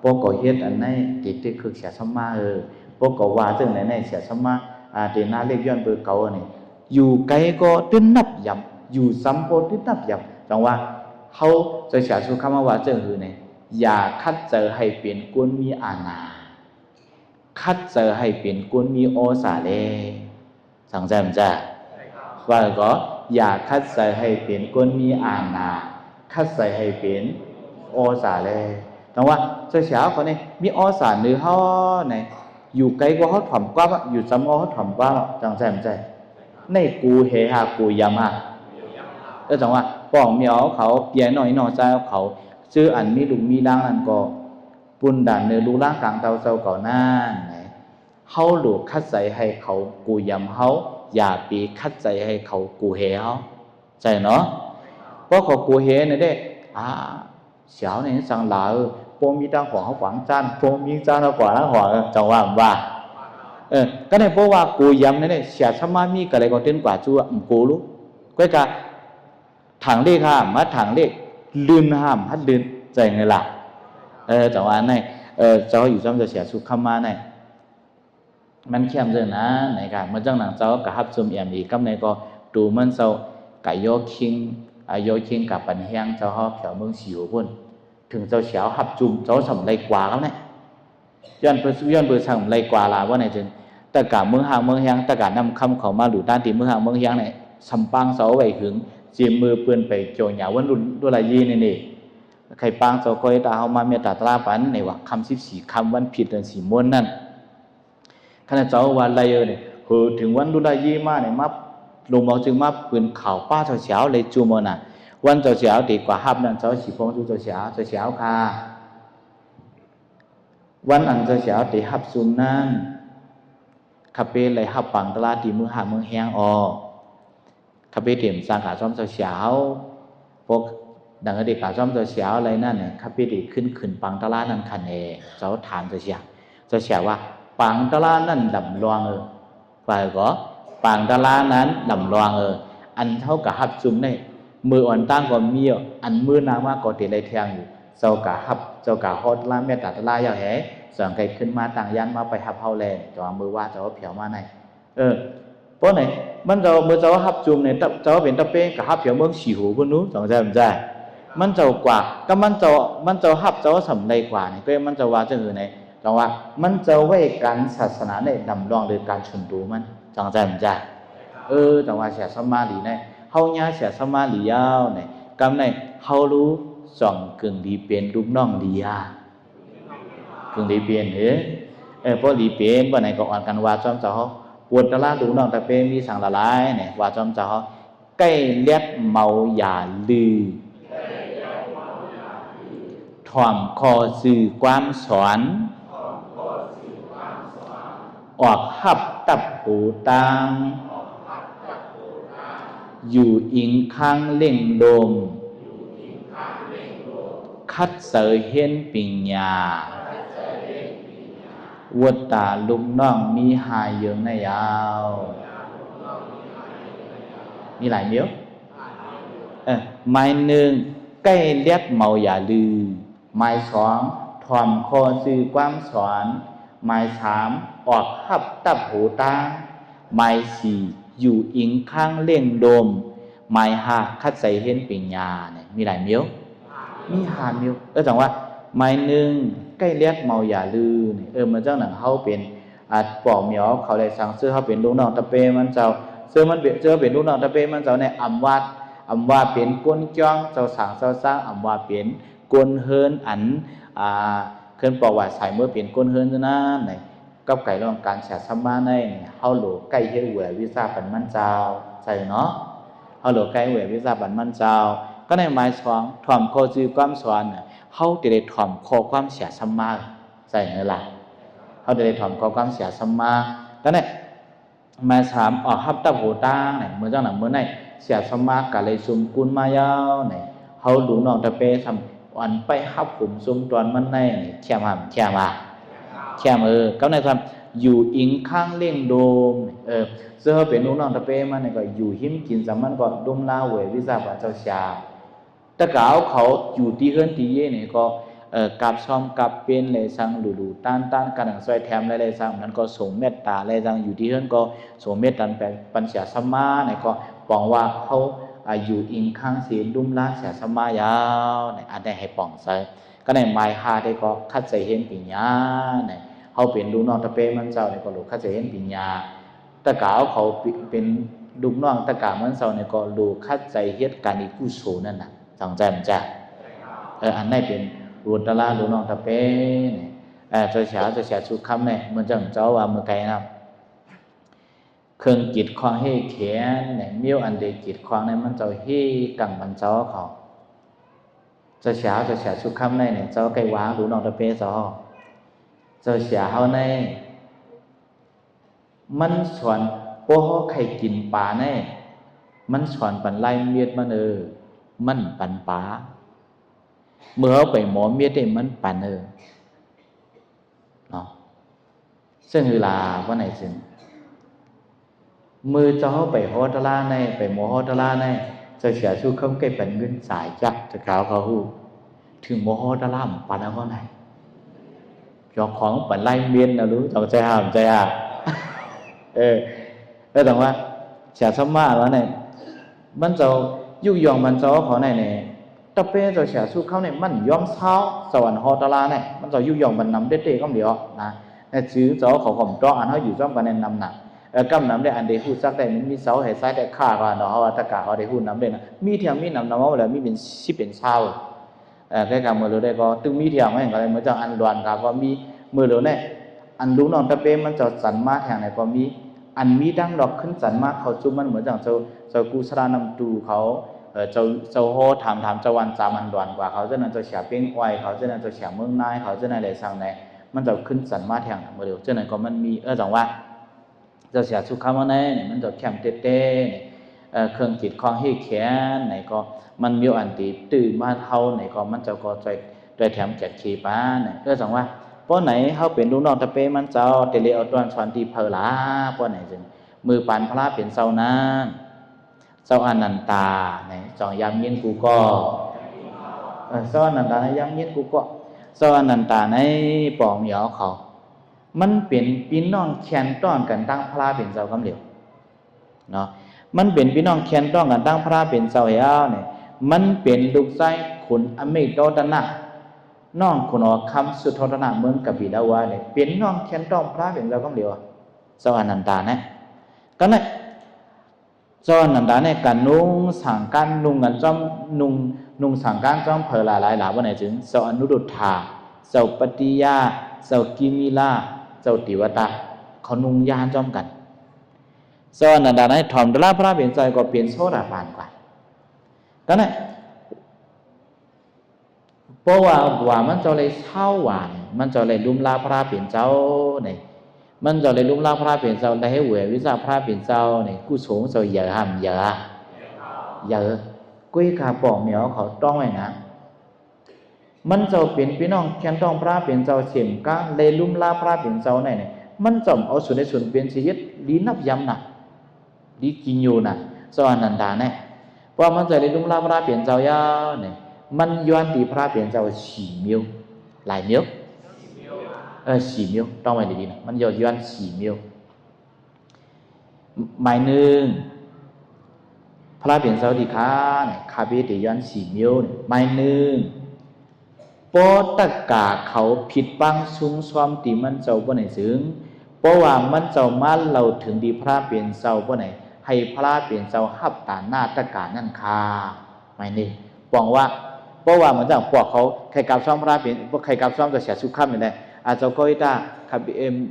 พวกก็เฮ็ดอันไหนติดคือเสียสมาพวกก็ว่าจังไหนเสียสมาเดนาเล็กย้อนเบอร์เก่านี่อยู่ไกลก็ตึ้นนับยำอยู่ซ้ำก็ตึ้นนับยำจังว่าเขาจะเสียสุขคำว่าเจอคือเนี่ยอย่าคัดเจอให้เป็นกุนมีอาณาคัดเจอให้เป็นกุนมีโอสาเลสังใจมันจะว่าก็อย่าคัดเจอให้เป็นกุนมีอาณาคัดเจอให้เป็นโอสาเลแต่ว่าเจ้าเสียเขาเนี่ยมีอสารหรือเขาเนี่ยอยู่ไกลก็เขาถ่อมกว้างอยู่ซ้ำก็เขาถ่อมกว้างจังใจมันใจในกูเฮฮากูยำจังว่าป้องเมียวเขาเปียหน่อยหน่อใจเขาซื้ออันมีลุงมีล้างนั่นก็ปุ่นด่านเนื้อลูล้างกลางเตาเจ้าเก่านั่นเขาหลุดคัดใจให้เขากูยำเขาอย่าปีคัดใจให้เขากูเฮเขาใจเนาะเพราะเขากูเฮเนี่ยได้เสียวเนี่ยสั่งหลาโปมีดังหัวเขาขวางจานโปมีจานเขาขวางแล้วหัวจังว่าก็ในเพราะว่ากูย้ำเนี่ยเสียสมามีอะไรก็เต้นกว่าจั่วกูรู้ก็จะถังเลขห้ามมาถังเลขลืนห้ามฮัดลืนใจไงล่ะจังว่าในเจ้าอยู่จำจะเสียสุขมาในมันเข้มเจอนะในการเมื่อจังหนังเจ้ากับฮับซุ่มเอี่ยมอีกกับในก็ดูมันเจ้าไก่โยคิงโยคิงกับปันเฮียงเจ้าฮอบแถวเมืองสิวพุ่นถึงเจ้าเสียวหับจุ่มเจ้าสำไรกว่าครับเนี่ยย้อนเปิดสั่งไรกว่าลาว่าไหนจึงแต่การเมืองห่างเมืองเฮียงแต่การนำคำเขามาหลุดด้านที่เมืองห่างเมืองเฮียงเนี่ยสัมปังเสาไว้หึงจีมมือเปื้อนไปโจยหยาวันรุ่นลายยีนี่ใครปังเสาคอยตาเขามาเมียตาตราปันในว่าคำ14 คำวันผิดเดือน4 ม้วนนั่นขณะเจ้าวันไรเนี่ยถึงวันรุ่นลายยีมาเนี่ยมาลงมาจึงมาปืนข่าวป้าเจ้าเสียวเลยจูมน่ะวันเจ้าเสียวดีกว่าฮับนั่นเจ้าสีพงจูเจ้าเสียวค่ะ วันอันเจ้าเสียวติฮับซุมนั้นคาเป้เลยฮับปังตลาตีมือหามือแห้งออคาเป้เตรียมสร้างขาซ้อมเจ้าเสียวพวกดังเด็กขาซ้อมเจ้าเสียวอะไรนั่นเนี่ยคาเป้ติขึ้นปังตลานั่นคันเอเจ้าถามเจ้าเสียวว่าปังตลานั่นดำรองไปก็ปังตลานั้นดำรองอันเท่ากับฮับซุมเนี่ยมืออ่อนตั้งก็มีอันมือนางว่าก็ติได้เทียงอยู่เจ้ากะฮับเจ้ากะฮอดลาเมตตาตลาอย่างแห่สองไก่ขึ้นมาต่างยันมาไปฮับเฮาแลจะว่ามือว่าจะว่าเผียวมาไหนเพราะไหนมันจะมือจะว่าฮับจุ่มเนี่ยจะว่าเป็นตะเป้กับฮับเผียวเมืองสีหูคนนู้นสองใจมันใจมันจะกว่าก็มันจะฮับจะว่าสำเร็จกว่าเนี่ยก็มันจะว่าจะคือไหนจังว่ามันจะไว้การศาสนาในดำรองหรือการชุนดูมันจังใจมันใจจังว่าเสียสมาลีเนี่ยเฮาเนี่ยเสียสมาลียาวเนี่ยกำในเฮารู้สองกึ่งดีเป็นลูกน้องดีกึ่งดีเป็นเพราะดีเป็นวันไหนก็อ่อนกันว่าจอมเจ้าปวดตะล่าลูกน้องตะเปมีสั่งละลายเนี่ยว่าจอมเจ้าใกล้เลียดเมาอย่าลือถ่อมคอสื่อความสอนออกหับตับหูตังอยู่อิงข้างเล่งโดมคัดเสยเห็นปิญญาวัดตาลุงน้องมีหายเยิงในยาวมีหลายเมี้ยวไม้หนึ่งใกล้เลียดเมาอย่าลือไม้สองถ่อมคอสื่อความสอนไม้สามออกหับตับหูตาไม้สี่อยู่อิงข้างเล่งโดมไม้ห้าคัดใส่เห็นปิญญาเนี่ยมีหลายเมี้ยวมีหาเมี้ยวจังว่าไม้หนึ่งใกล้เลียดเมาอย่าลือเนี่ยมันเจ้าหนังเขาเป็นปอกเหมียวเขาเลยสั่งซื้อเขาเป็นลูกน้องตะเปมันเจ้าเสื้อมันเป็นลูกน้องตะเปมันเจ้าในอำว่าเป็นก้นจ้องเจ้าสั่งเจ้าสร้างอำว่าเป็นก้นเฮินอันเคลื่อนบอกว่าใส่เมื่อเป็นก้นเฮินจะนั่นไหนกับไก่รองการแฉสมาในเฮาโหลใกล้เฮ็ดแหววิซาปันมันเจ้าใช่เนาะเฮาโหลใกล้แหววิซาปันมันเจ้าก็ในหมายสองถ่อมคอจือความสอนเฮาจะได้ถ่อมคอความแฉสมาใช่ไหมล่ะเฮาจะได้ถ่อมคอความแฉสมาก็เนี่ยหมายสามออกฮับตับหูตาเนี่ยเมื่อเจ้าหนังเมื่อไหนเสียสมากะเลยซุมกุลมายาวเนี่ยเฮาดูน้องตะเปทำอันไปฮับผมซุมตอนมันในแค่มาก็ในทำอยู่อิงข้างเล่งโดมเสื้อเป็นลูกน้องตะเปมันเนี่ยก็อยู่หิมกินสามันก็ดมลาเววิซาบะเจ้าชาตะกาวเขาอยู่ที่เฮือนที่เย่เนี่ยก็กับซ้อมกับเป็นเลยสังหลูต้านกันหนังซอยแถมอะไรสังมันก็ส่งเมตตาอะไรสังอยู่ที่เฮือนก็ส่งเมตตาแปลปัญญาสมาเนี่ยก็ปองว่าเขาอยู่อิงข้างศีลดุมลาเสียสมายาวเนี่ยอันได้ให้ปองใส่ก็ในไม้หาได้ก็คัดใส่เห็นปิญญาเนี่ยเขาเป็นลูกน้องตะเปมันเจ้าเนี่ยก็ลูกคัดใส่เห็นปิญญาตะกาวเขาเป็นลูกน้องตะกามันเจ้าเนี่ยก็ลูกคัดใส่เฮ็ดการอิกุศลนั่นน่ะจังใจมันจ้ะอันนี้เป็นรูตลาลูน้องตะเป้เนี่ยเจ้าเสียชุกคำเนี่ยมันจังเจ้าว่ามือไกลนะเครื่องจิตคลองให้เขียนเนี่ยมิ้วอันเดจิตคลองเนี่ยมันเจ้าให้กังมันเจ้าเขาเจ้าเสียชุกคำเนี่ยเจ้าไกลว้างลูน้องตะเป้เจ้าเสียเขาเนี่ยมันสอนโอ้ใครกินปลาเนี่ยมันสอนปันไล่เมียดมันมันปันปลาเมื่อไปหมอเมียดได้มันปันเนาะซึ่งเวลาว่าไหนซึ่งมือเจ้าไปฮอตลาในไปหมอฮอตลาในจะเสียชูเขาเก็บเป็นเงินสายจักจะกล่าวเขาหูถึงหมอฮอตลาปันเอาไหนยกของปันไล่เมียนนะรู้จังใจห่ามใจแล้วแต่ว่าเสียสมาแล้วเนี่ยมันจะยุยองมันเจ้าขอไหนเนี่ยตะเป้จะเสียสู้เขาเนี่ยมันยอมเช้าสวรรค์ฮอตลาเนี่ยมันจะยุยองมันนำเด็ดๆก็เดียวนะแต่ชื่อเจ้าเขาผมจ้ออันเขาอยู่จ้องกันในนำหนักกำนำได้อันเดียวพูดซักได้มีเสาเหตุซ้ายแต่ฆ่ากันเนาะเขาตะกาเขาได้พูดนำได้นะมีเทียมมีนำว่าแล้วมีเป็นสิเป็นเช้าแค่การมือเราได้ก็ตึงมีเทียมไม่เห็นอะไรเหมือนจังอันดวนก็มีมือเราเนี่ยอันรู้น้องตะเป้มันจะสันมาแทงไหนก็มีอันมีดังดอกขึ้นสันมาเขาจุ่มมันเหมือนจังเจ้ากุศลนำตูเขาเจ้าโหถามเจ้าวันจามันดวนกว่าเขาเจ้านั้นเจ้าเสียเป้งไวเขาเจ้านั้นเจ้าเสียเมืองนายเขาเจ้านั้นเลยสั่งไหน มันจะขึ้นสันมาแทงมาเร็วเจ้าไหนก็มันมีจังว่าเจ้าเสียสุขคำว่าไหนเนี่ยมันจะแข็งเต้เนี่ยเครื่องจิตคลองให้แขนไหนก็มันมีอันตีตื่นมาเท่าไหนก็มันจะก็ใจแถมแจกขีป้าเนี่ยจังว่าป้อไหนเขาเป็นลูกน้องตะเป้มันเจ้าเตลีเอาตอนชวนตีเพลาป้อไหนจึงมือปานพระเป็นเจ้านั้นเจ้าอนันตาเนี่ยจองยามเย็นกูก็เจ้าอนันตาในยามเย็นกูก็เจ้าอนันตาในปองเหยาเขามันเป็นพี่น้องแขนต้อนกันตั้งพระเป็นเจ้ากำเหลียวเนาะมันเป็นพี่น้องแขนต้อนกันตั้งพระเป็นเจ้าเหยาเนี่ยมันเป็นลูกชายขุนอเมริกาตนะน้องขุนอคำสุทธนะเมืองกบิดาวาเนี่ยเป็นน้องแขนต้อนพระเป็นเจ้ากำเหลียวเจ้าอนันตาเนี่ยก็เนี่ยเจ้าอนันตาเนี่ยกันนุ่งสังกันนุ่งกันจอมนุ่งสังกันจอมเพลหลายหลาวันไหนถึงเจ้าอนุรุทธาเจ้าปฏิยาเจ้ากิมิลาเจ้าติวตาเขานุ่งยานจอมกันเจ้าอนันตาเนี่ยถอมตระพระเปลี่ยนใจก็เปลี่ยนโซดาปานกว่าก็เนี่ยเพราะว่ามันจะเลยเช่าหวานมันจะเลยลุ่มลาพระเปลี่ยนเจ้าเนี่ยมันจะเลยลุ่มลาพระเปลี่ยนเจ้าได้ให้เหวยวิชาพระเปลี่ยนเจ้าเนี่ยกู้สงเจ้าเยอะห้ามเยอะกุ้ยขาปองเหมียวเขาต้องไว้นะมันจะเป็นพี่น้องแคนต้องพระเปลี่ยนเจ้าเฉียมก้าเลยลุ่มลาพระเปลี่ยนเจ้าเนี่ยมันจมเอาส่วนในส่วนเปลี่ยนชีวิตลีนับยำนะลีกินอยู่นะสวรรค์นันดาเนี่ยเพราะมันจะเลยลุ่มลาพระเปลี่ยนเจ้ายาวเนี่ยมันย้อนตีพระเปลี่ยนเจ้าสี่มิวหลายมิวสี่มิวต้องไว้ดีๆนะมันย้อนสี่มิวหมายหนึ่งพระเปลี่ยนเจ้าดีค้าเนี่ยคาเบติย้อนสี่มิวหมายหนึ่งปอตะกาเขาผิดบังซุงซ้อมตีมันเจ้าบ่ไหนซึ่งเพราะว่ามันเจ้ามาเราถึงดีพระเปลี่ยนเจ้าบ่ไหนให้พระเปลี่ยนเจ้าหับตาหน้าตะกานั่นคาหมายหนึ่งบอกว่าเพราะว่าเหมือนจากพวกเขาใครกับซ้อมพระเปลี่ยนพวกใครกับซ้อมจะเสียสุขข้ามอย่างไรอาจจะก็ได้ครับ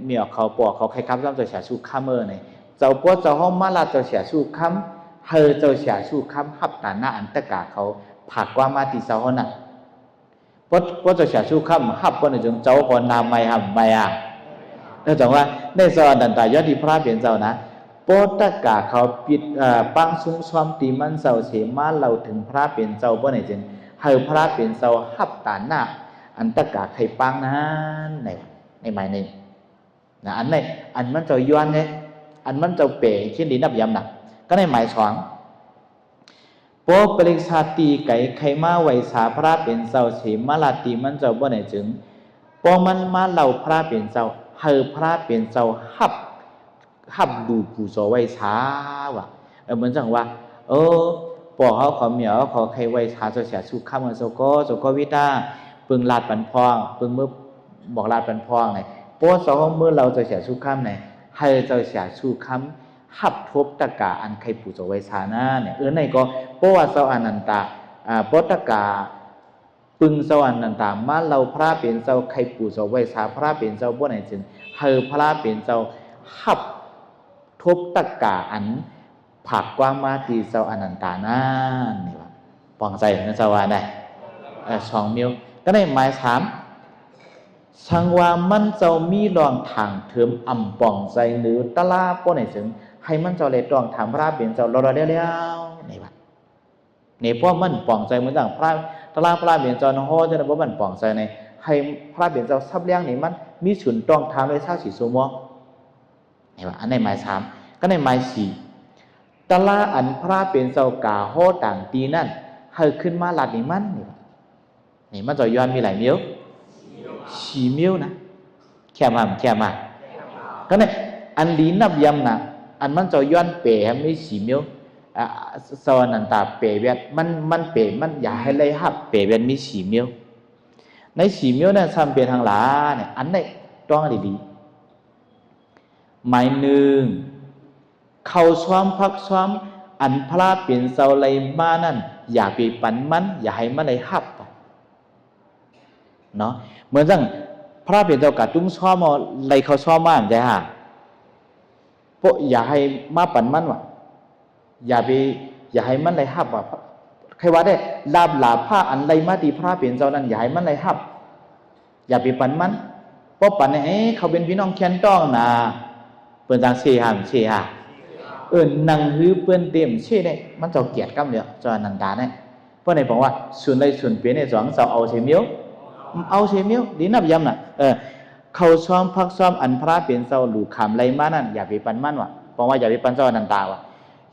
เมียเขาปวกเขาใครกับซ้อมจะเสียสุขข้ามเนี่ยเจ้าปวดเจ้าห้องมาลาจะเสียสุขข้ามเฮอเจ้าเสียสุขข้ามหับตาหน้าอันตะกาเขาผักว่ามาติเจ้าห้องน่ะเพราะจะเสียชูข้ามหับก็ในจงเจ้าคนนามไม่หับไม่นั่นจังว่าในสวรรค์ดันตายอดที่พระเปลี่ยนเจ้านะโปตะกาเขาปิดปังซุ้งซ้อมตีมันเจ้าเสมาเราถึงพระเปลี่ยนเจ้าเพราะในจงให้พระเปลี่ยนเจ้าหับตาหน้าอันตะกาใครปังนั้นในหมายนี้นะอันนี้อันมันเจ้าย้อนเนี่ยอันมันเจ้าเป๋เช่นดีนับยำหนักก็ในหมายสองโปปริชาตีไก่ไขมาไวสาพระเป็นเจ้าเสมาลาตีมันเจ้าบ่ไหนจึงปอมันมาเล่าพระเป็นเจ้าเฮอพระเป็นเจ้าหับดูผู้โสไวสาว่ะเหมือนจังว่าปอเขาเหมียวเขาใครไวสาเจ้าเสียสุขข้ามเจ้าก็วิตาปึงลาดปันพองปึงเมื่อบอกลาดปันพองไงปอสองเมื่อเราจะเสียสุขข้ามไหนเฮอเจ้าเสียสุขข้ามหับทบตะกาอันใครผู้โสไวสานะเนี่ยในก็เพราะว่าเจ้าอนันตาปตะกาปึงเจ้าอนันตามาเราพระเป็นเจ้าใครปู่เจ้าไว้สาพระเป็นเจ้าบ่ไหนจึงเฮอพระเป็นเจ้าหับทบตะกาอันผักกว้างมาที่เจ้าอนันตานั่นนี่ว่าปองใจนะเจ้าว่าได้สองมิวก็ได้หมายสามสังว่ามันเจ้ามีรองทางเถิมอ่ำปองใจหรือตะลาบ่ไหนจึงให้มันเจ้าเลยรองทางพระเป็นเจ้ารอเดียวนี่ว่านี่เพราะมันปองใจเหมือนอย่างพระตลาพระเบียนเจ้าน้องโฮจะได้ว่ามันปองใจในให้พระเบียนเจ้าซับเลี้ยงนี่มันมีฉุนต้องทำเลยชาสีสมองนี่ว่าอันในหมายสามก็ในหมายสี่ตลาอันพระเบียนเจ้ากาโฮต่างตีนั่นให้ขึ้นมาหลัดนี่มันนี่มันจะย้อนมีหลายมิ้วสี่มิ้วนะแค่มาก็ในอันดีนับยำนะอันมันจะย้อนเป๋ไม่สี่มิ้วสวรรค์นันตาเปรเวทมันเปรมันอย่าให้เลยหับเปรเวทมีสี่มิ้วในสี่มิ้วนั้นซ้ำเป็นทางหลาเนี่ยอันนี้ต้องดีๆหมายหนึ่งเขาซ้อมพักซ้อมอันพระเปลี่ยนเสาเลยมานั่นอย่าไปปั่นมันอย่าให้มันเลยหับเนาะเหมือนสั่งพระเปลี่ยนเจ้ากาตุ้งซ้อมมาเลยเขาซ้อมมาใช่ฮะพวกอย่าให้มาปั่นมันว่ะอย่าให้มันเลยหับว่าใครว่าได้ลาบหลาผ้าอันไรมาตีพระเปลี่ยนเจ้านั้นอย่าให้มันเลยหับอย่าไปปั่นมัน เพราะปันเนี่ยเขาเป็นพี่น้องแค้นต้องนะเปิ้นจังเสียหามเสียนังฮือเปิ้นเต็มเช่เนี่ยมันจะเกียดกำเนี่ยจอนันดาเนี่ยเพราะไหนบอกว่าส่วนใดส่วนเปลี่ยนในสองเสาเอาเสียมิ้วเอาเสียมิ้วดีนับยำน่ะเขาซ้อมพักซ้อมอันพระเปลี่ยนเสาหลูขามไรมานั่นอย่าไปปันมันว่ะเพราะว่าอย่าไปปันเจ้านันดาว่ะ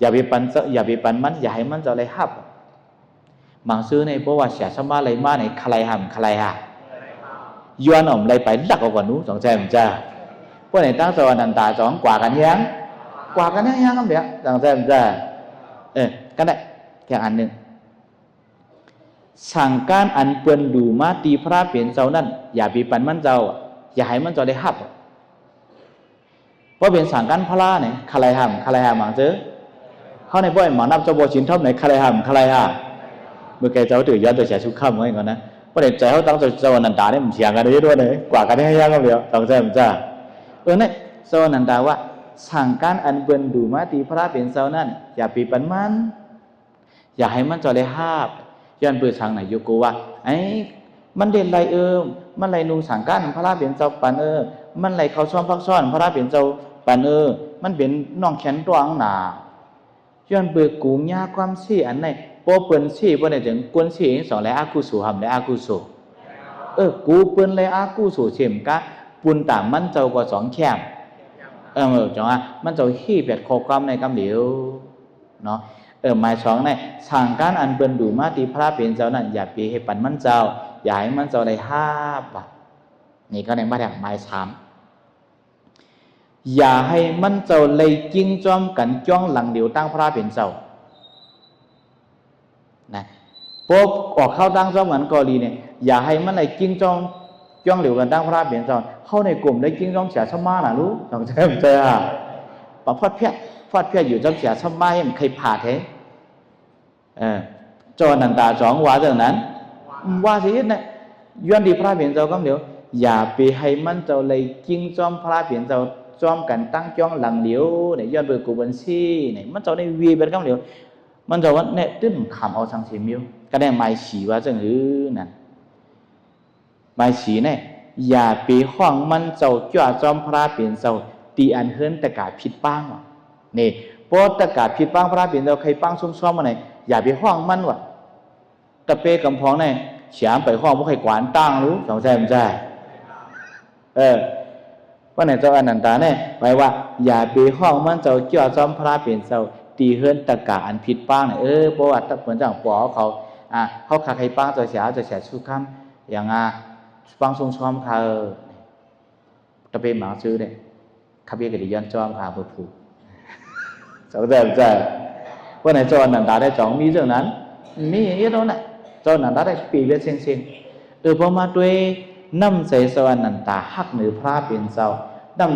อย่าไปปันมันอย่าให้มันเจ้าอะไรฮับบางซื้อในเพราะว่าเสียสมาไรมาในใครห้ามใครฮะย้อนออกไรไปดักเอากว่านู้สองใจมันจ้าเพราะไหนตั้งเสานันดาสองกว่ากันยังครับเดี๋ยวสองใจมันจ้าก็ได้แค่อันหนึ่งสั่งการอันเปื่อนดูมาตีพระเปลี่ยนเจ้านั่นอย่าไปปันมันเจ้าอย่าให้มันเจ้าได้ฮับเพราะเป็นสั่งการพระเนี่ยใครห้ามหมังเจอเขาในบ่อยหมอนับเจ้าโบชินทบไหนใครห้ามเมื่อแกเจ้าตื่นย้อนตัวเสียชุกข้ามไว้ก่อนนะเพราะเด็กใจเขาตั้งเจ้านันตาเนี่ยมันเสียงกันได้ด้วยเลยกว่ากันได้ยังก็เดียวสองใจมันจ้าเนี่ยเจ้านันตาว่าสั่งการอันเปื่อนดูมาตีพระเปลี่ยนเจ้านั่นอย่าไปปันมันอย่าให้มันเจ้าได้ฮับย้อนเปิดทางไหนโยโกว่ามันเด่นไรมันไรนูสังการพระราเปลี่ยนเจ้าปันมันไรเขาซ้อมพักซ้อนพระราเปลี่ยนเจ้าปันมันเป็นน้องแขนตัวอังหนาย้อนเปิดกูญาความซี่อันไหนโปเปิ้นซี่บ่ได้ถึงกวนซี่สองไรอากุสุหำไรอากุสุกูเปิ้นไรอากุสุเฉมกะปุนตามมันเจ้าก็สองแข้งจังว่ามันเจ้าขี้เปียดโคความในกำเหลียวเนาะหมายสองในสั่งการอันเปิ้นดูมาตีพระเปลี่ยนเจ้านั่นอย่าไปให้ปันมันเจ้าอย่าให้มันเจ้าได้ห้าบาทนี่ก็ในมาจากหมายสามอย่าให้มันเจ้าเลยจิ้งจ้อมกันจ้องหลังเดียวตั้งพระเปลี่ยนเจ้านะพวกออกเข้าตั้งจ้อมกันกอลีเนี่ยอย่าให้มันเลยจิ้งจ้องเหลียวกันตั้งพระเปลี่ยนเจ้าเข้าในกลุ่มได้จิ้งจ้องเสียสมาหน่ะรู้ต้องใช่ไหมเจ้าปะพอดเพี้ยอยู่จ้องเสียสมาให้มันใครผ่าเทจอนันตาสองว่าจากนั้นว่าสิเนี่ยย้อนดีพระเปลี่ยนเจ้าก็เดี๋ยวอย่าไปให้มันเจ้าเลยจิ้งจ้อมพระเปลี่ยนเจ้าจ้อมกันตั้งจ้องหลังเหลียวเนี่ยย้อนเบิกกูบัญชีเนี่ยมันเจ้าในวีเป็นก็เดี๋ยวมันเจ้าว่าเนี่ยตึ้งขำเอาสังเสียมิวก็ได้หมายสีว่าจังนั่นหมายสีเนี่ยอย่าไปห้องมันเจ้าจ้าจ้อมพระเปลี่ยนเจ้าตีอันเฮิรนตะกาผิดป้างนี่เพราะตะกาผิดป้างพระเปลี่ยนเจ้าใครป้างซ้อมมาไหนอย่าไปห้องมันว่ะตะเปกำพองเนี่ยเฉียมไปห้องพวกใครกวานตั้งรู้สองใจมันใจว่าไหนเจ้าอนันตาเนี่ยหมายว่าอย่าไปห้องมันเจ้าเจ้าซ้อมพระเปลี่ยนเจ้าตีเฮิรนตะกาอันผิดป้างเนี่ยเพราะว่าเหมือนจังปอเขาขาใครป้างเจ้าเสียชุกคำอย่างป้างซ้อมเขาตะเปหมาซื้อเนี่ยขับเบี้ยกระดิ่งย้อนจ้อมเขาเพื่อผูกสองใจมันใจว่าไหนเจ้านันตาได้จ่องมีเรื่องนั้นมีอย่างนี้แล้วนะเจ้านันตาได้ปีเวียเซ็งพอมาด้วยน้ำใจสวรรค์นันตาหักเหนือพระเปลี่ยนเจ้าน้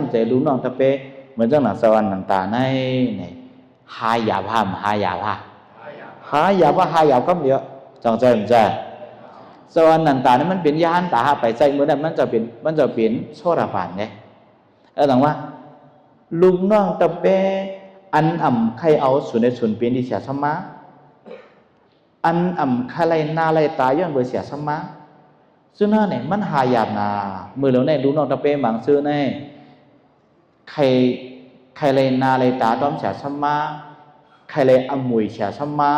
ำใจรู้น้องตะเปเหมือนเจ้าหน้าสวรรค์นันตาในหายาพามหายาพก็เดียวจองใจมันใจสวรรค์นันตาเนี่ยมันเป็นยานตาไปใจเมื่อนั้นมันจะเป็นโชราบานไงหลังว่าลุงน้องตะเปอันใครเอาส่วนในส่วนเป็นที่เสียสมาอันใครนาไรตายย้อนเบอเสียสมาซึ่งนั่นเนี่ยมันหายาบนามือเหล่านี้รู้นอกตะเปบางซื้อเนี่ยใครไรนาไรตาต้อมเสียสมาใครไรมวยเสียสมา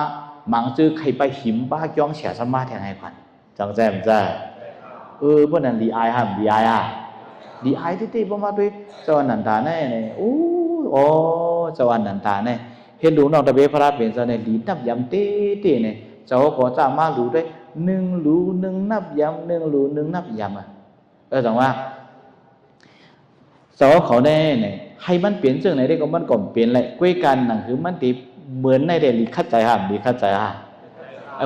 บางซื้อใครไปหิมบ้าจ้องเสียสมาแทนให้ขวัญจังแจ่มจ้าพวกนั้นดีไอห้ามดีไอที่พอมาด้วยสวรรค์นันตาเนี่ยสวรรค์นันตาเนี่ยเห็นดูนอกตะเบพระเป็นเจ้าเนี่ยดีนับยำเต้เนี่ยเจ้าก็จะมารู้ได้หนึ่งนับยำนับยำจังว่าเจ้าเขาเนี่ยให้มันเปลี่ยนเรื่องไหนได้ก็มันก่อนเปลี่ยนเลยกุ้ยกันหนังคือมันตีเหมือนในเดลิคัดใจห้ามดีคัดใจ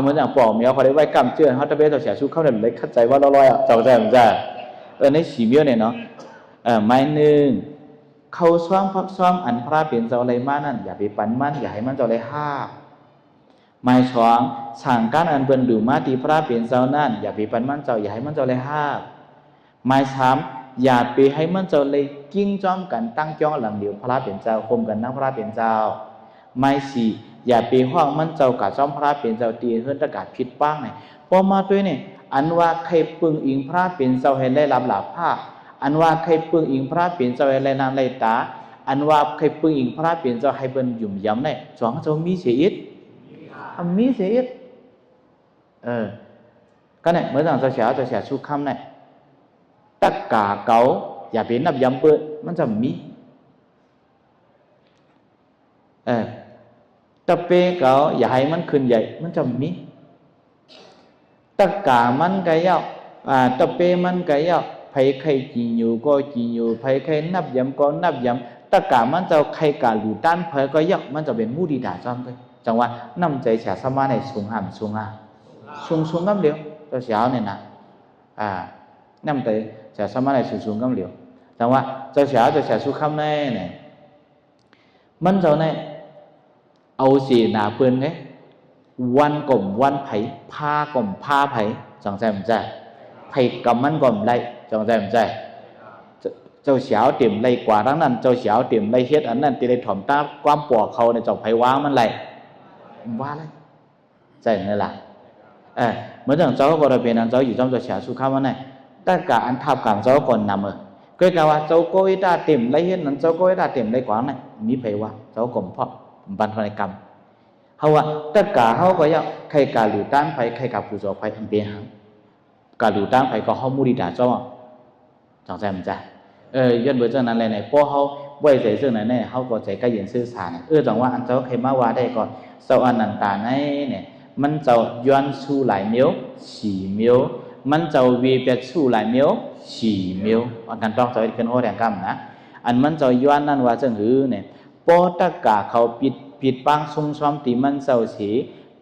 เหมือนอย่างปอกเมียเขาได้ไว้กำเจือนเขาตะเบต่อเสียชุกเข้าเนี่ยเลยคัดใจว่าลอยเจ้าใจมันจะในสีเมียวเนี่ยเนาะไม้หนึ่งเขาซ้อมพักซ้อมอันพระเปลี่ยนเจ้าอะไรมานั่นอย่าไปปั่นมันอย่าให้มันเจ้าอะไรห้าไม้สองสั่งการอันเบิ่นดูมาตีพระเปลี่ยนเจ้านั่นอย่าไปปั่นมันเจ้าอย่าให้มันเจ้าอะไรห้าไม้สามอย่าไปให้มันเจ้าอะไรกิ้งจ้อมกันตั้งจ้องหลังเดียวพระเปลี่ยนเจ้าคมกันนั่งพระเปลี่ยนเจ้าไม้สี่อย่าไปห้องมันเจ้ากับจ้อมพระเปลี่ยนเจ้าตีเฮือนตะกาศผิดป้างเนี่ยพอมาด้วยเนี่ย อันว่าใครปึงอิงพระเป็นเจ้าให้ได้รับหลาภาอันว่าใครปึงอิงพระเป็นเจ้าให้ได้นางได้ตาอันว่าใครปึงอิงพระเป็นเจ้าให้เป็นหยุ่มย้ำได้สองเจ้ามีเสียอิดมีเสียอิดก็เนี่ยเมื่อตอนเจ้าสุขคำเนี่ยtất cả cậuอย่าเป็นนับย้ำเปิดมันจะมีตะเปเก่าอย่าให้มันขึ้นใหญ่มันจะมีtất cả มันก็ยาวตะเปมันก็ยาวไผใครจีอยู่ก็จีอยู่ไผใครนับย้ำก็นับย้ำtất cảมันจะใครกาหลูด้านไผก็ยาวมันจะเป็นมูดีด่าจอมเลยจังว่าน้ำใจเสียสมาในสูงห่ำสูงสูงกำเดียวเจ้าเสียวเนี่ยนะน้ำใจจะสมาในสูงกำเหลียวแต่ว่าเจ้าเสียสุขคำเนี่ยมันเจ้าเนี่ยเอาสีหนาเปื้อนไงวันกลมวันไผ่ผ้ากลมผ้าไผ่จังใจมันใจไผ่กำมันกลมไรจังใจมันใจเจ้าเสียวเต็มไรกว่าทั้งนั้นเจ้าเสียวเต็มไรเฮ็ดอันนั้นตีได้ถ่อมตาความปวดเขาในเจ้าไผ่ว้างมันไรว่าไรใจนี่แหละเมื่อจังเจ้าก็ได้เป็นอันเจ้าอยู่จอมเจ้าเสียสุขคำมันเนี่ยtất cả anh tháp cảm cháu còn nằm ở cái cảว่า cháu có ý ta tìm lấy hết cháu có ý ta tìm lấy quán này mi phảiว่า cháu còn phật ban thôi cầm hầu tất cả hầu có nhau khai cả lũ tan phải khai cả phụ trợ phải ăn tiền hàng cả lũ tan phải có hậu mua đi trả cho chẳng xem ra dân bữa giờ này po hậu bây giờ giờ này hậu có chạy cái diện sư sản chẳngว่า anh cháu khai má qua đây còn sau anh nằm tà nàyมันเจ้าย้อนสู้หลายเมียวสี่เมียวมันเจ้าวีเป็ดสู้หลายเมียวสี่เมียวอันกันต้องจะเป็นโหแดงกำนะอันมันเจ้าย้อนนั่นว่าจังหือเนี่ยปอตะกาเขาปิดปังซุ่มซ้อมตีมันเจ้าสี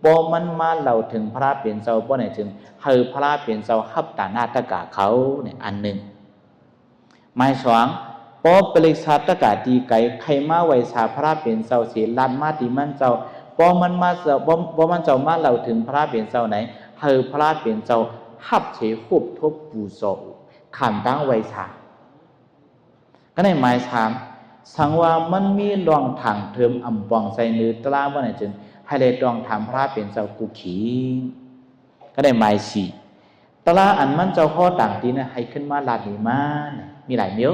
ปอมันมาเล่าถึงพระเปลี่ยนเจ้าปอไหนจึงเฮอพระเปลี่ยนเจ้าฮับตาหน้าตะกาเขาเนี่ยอันหนึ่งไม่สว่างปอเปลิกชาตะกาตีไก่ใครมาไว้ชาพระเปลี่ยนเจ้าสีลัดมาตีมันเจ้าปอมันมาเจ้าปอมันเจ้ามาเล่าถึงพระเปลี่ยนเจ้าไหนเฮอพระเปลี่ยนเจ้าฮับเฉยหุบทบปูโซขันตั้งไว้ชาก็ในหมายถามสังว่ามันมีรองถังเทิมอ่ำปองใส่เนื้อตลาว่าไหนจึงให้เลยรองถามพระเป็นเจ้ากูขีก็ได้หมายสี่ตลาอันมันเจ้าข้อต่างตีนะให้ขึ้นมาลาดนีมามีหลายเมียว